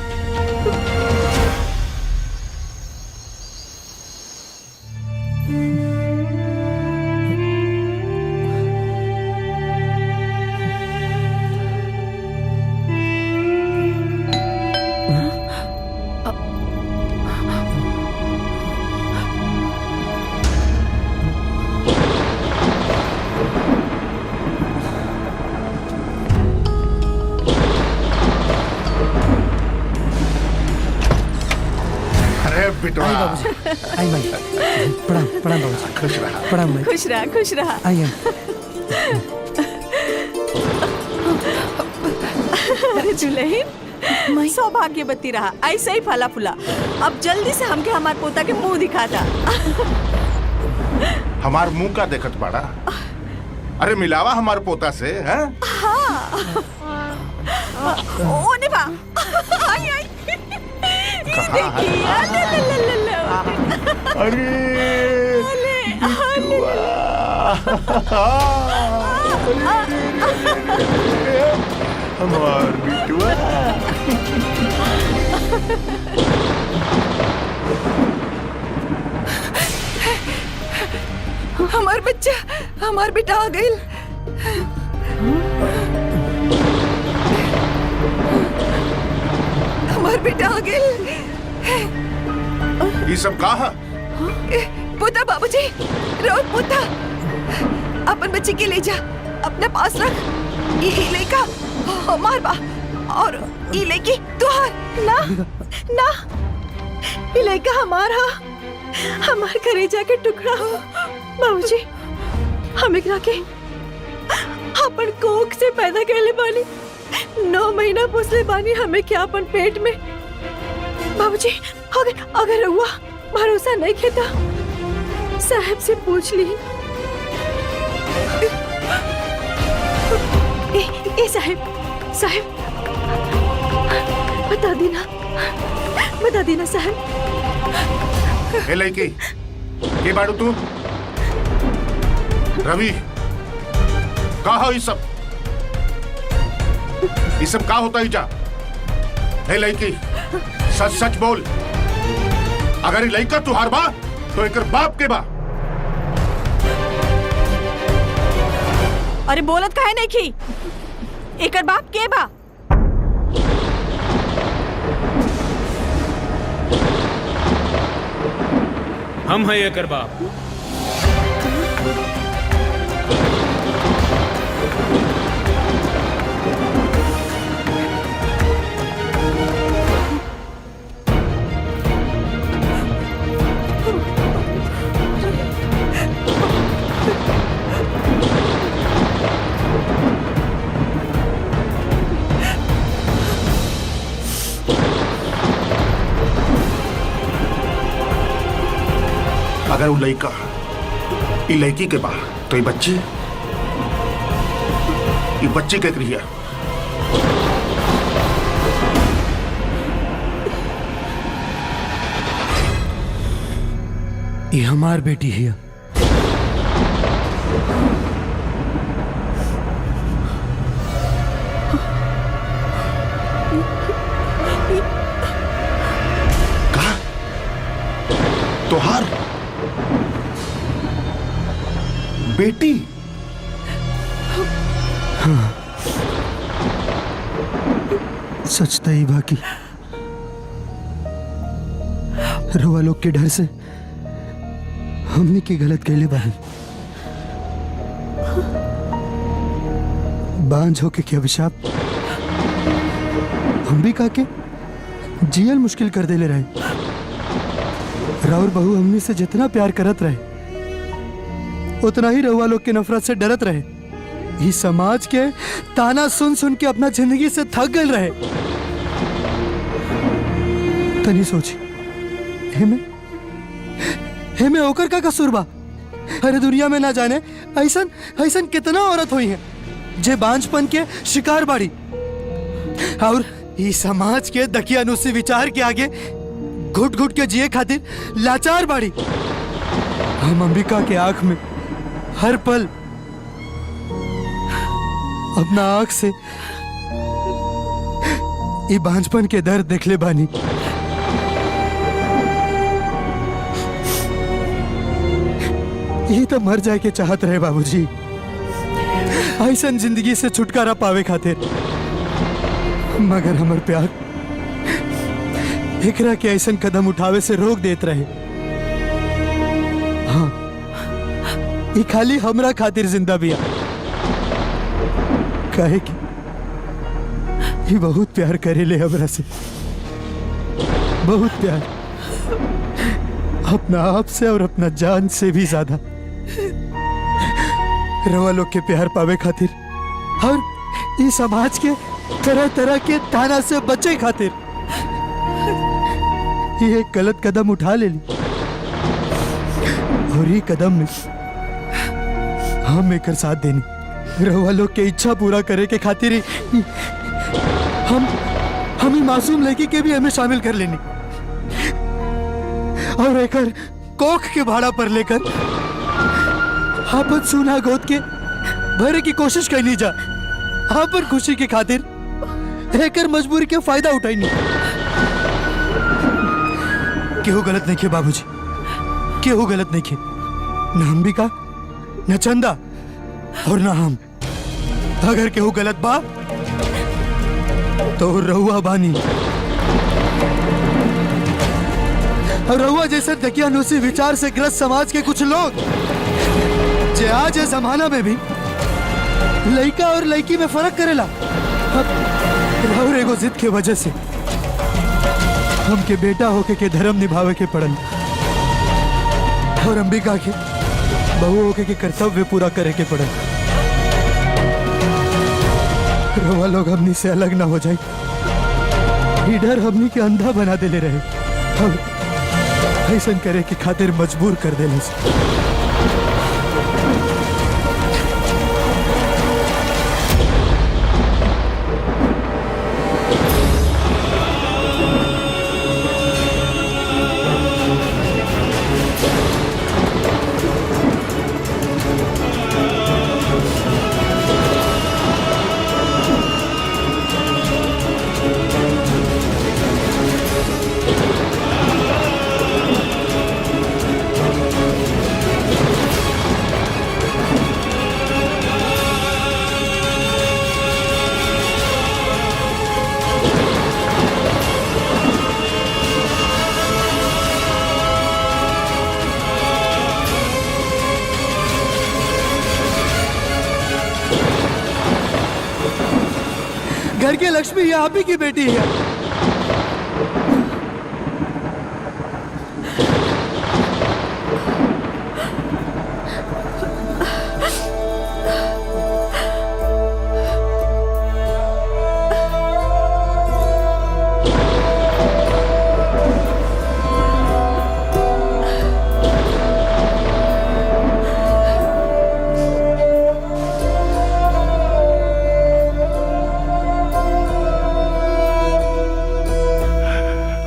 बिटवा, आई बाबूजी, आई माई, प्रणाम प्रणाम बाबूजी। खुश रहा, प्रणाम माई। खुश रहा, खुश रहा। आई आई। अरे दुल्हन, सौभाग्यवती रहा, ऐसे ही फला फूला। अब जल्दी से हमके हमार पोता के मुंह दिखा दा। हमार मुंह का देखत बाड़ा? अरे मिलावा हमार पोता से, हैं? ओ निभा, आई आई। देखिए, अरे हमार बिटुआ। हमार बच्चा, हमार बेटा आ गइल। हमार बेटा आ गइल। ये सब कहा? पोता बाबूजी, रोज पोता, अपन बच्चे के ले जा, अपने पास रख। ये लड़का हमार बा और ये लड़की तुहार। ना ना, ये लड़का हमारा, हमार कलेजा के टुकड़ा हो। बाबूजी, हम एकरा के अपन कोख से पैदा कैले बानी, 9 महीना पोसले बानी हमें क्या अपन पेट में। बाबूजी, अगर हुआ भरोसा नहीं खेता, साहब से पूछ ली। ए साहब, साहब बता देना साहब। ए लड़की, के बाड़ू तू? रवि, का हो ये सब का होता ही जा? ए लड़की, सच सच बोल, अगर ये लड़का तुहार बा तो एकर बाप के बा। अरे बोलत काहे नहीं की? एकर बाप के बा? हम है एकर बाप। अगर वो लड़का ये लड़की के बा तो ये बच्ची के क्रिया ये हमार बेटी है। तोहार बेटी? हाँ, सच तो ही बाकी रवा लोग के डर से हमने की गलत कहले बानी। बांझ होके के अभिशाप हम भी काके जियल मुश्किल कर देले रहे। राउर बहू हमने से जितना प्यार करत रहे उतना ही रउआ लोग के नफरत से डरत रहे। ये समाज के ताना सुन सुन के अपना जिंदगी से थक गए रहे। तनी सोची हेमे ओकर का कसूर बा? अरे दुनिया में ना जाने ऐसन ऐसन कितना औरत हुई है जे बांझपन के शिकार बाड़ी और ये समाज के दकियानुसी विचार के आगे घुट घुट के जिए खातिर लाचार बाड़ी। हम अंबिका के आंख में हर पल अपना आंख से ये बांझपन के दर्द देख ले बानी। ये तो मर जाए के चाहत रहे बाबूजी, ऐसन जिंदगी से छुटकारा पावे खातिर। मगर हमर प्यार एकरा के ऐसन कदम उठावे से रोक देत रहे। हाँ, ये खाली हमरा खातिर जिंदा बिया काहे कि ये बहुत प्यार करेले हमरा से, बहुत प्यार, अपना आप से और अपना जान से भी ज्यादा। रवा लोग के प्यार पावे खातिर और ये समाज के तरह तरह के ताना से बचे खातिर ये एक गलत कदम उठा ले ली। और ये कदम में हम एकर साथ देनी, रवा लोग के इच्छा पूरा करे के खातिर हम ही मासूम लड़की के भी हमें शामिल कर लेनी और एकर कोख के भाड़ा पर लेकर आपन सुना गोद के भरे की कोशिश करनी जा। आपन खुशी की खातिर एकर मजबूरी के फायदा उठाई। केहू गलत नहीं खे बाबूजी, केहू गलत नहीं खे, न अंबिका न चंदा और न हम। अगर केहू गलत बा तो रहुआ बानी और रहुआ जैसे दकियानुसी विचार से ग्रस्त समाज के कुछ लोग जे आज इस जमाना में भी लड़का और लड़की में फर्क करेला। और एगो जिद के वजह से हमके बेटा होके के धर्म निभावे के पड़ल और अंबिका के बहू होके के कर्तव्य पूरा करे के पड़ल। रवा लोग हमनी से अलग ना हो जाए, ये डर हमनी के अंधा बना देले रहे और ऐसा करे के खातिर मजबूर कर देले। घर की लक्ष्मी ये आप ही की बेटी है।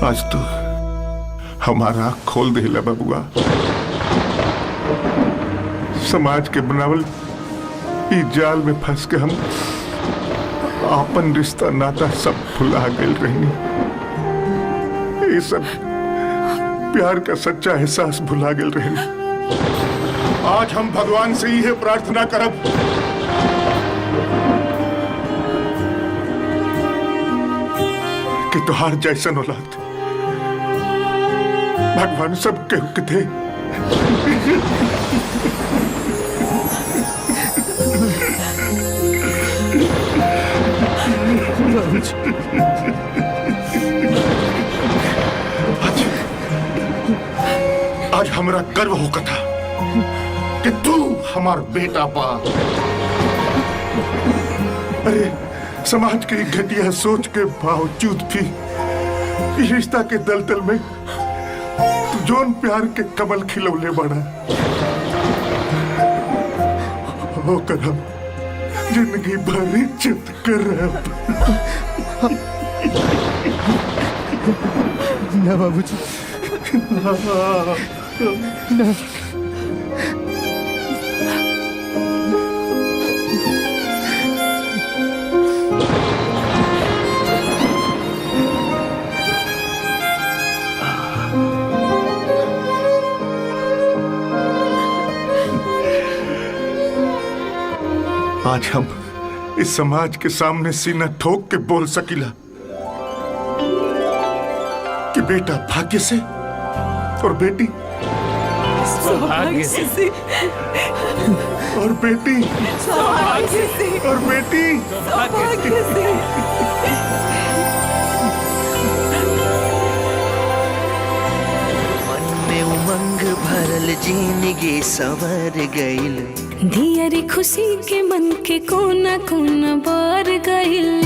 आज तो हमारा आँख खोल देला बबुआ। समाज के बनावल ई जाल में फंस के हम आपन रिश्ता नाता सब भुला गए रहनी। ये सब प्यार का सच्चा एहसास भुला गए रहनी। आज हम भगवान से ही प्रार्थना करब कि तुहार जैसन औलाद भगवान सब के थे। आज हमरा गर्व होगा था कि तू हमार बेटा पा। अरे समाज की घटिया सोच के बावजूद भी इस रिश्ता के दलदल में तू जोन प्यार के कमल खिलौले बड़ा होकर हम जिंदगी भर इज्जत कर ना बाबूजी ना। आज हम इस समाज के सामने सीना ठोक के बोल सकीला कि बेटा भाग्य से और बेटी सौभाग्य से और बेटी सौभाग्य से और बेटी सौभाग्य से। मन में उमंग भरल जिंदगी संवर गइल। धियरी खुशी के मन के कोना कोना बार गइल।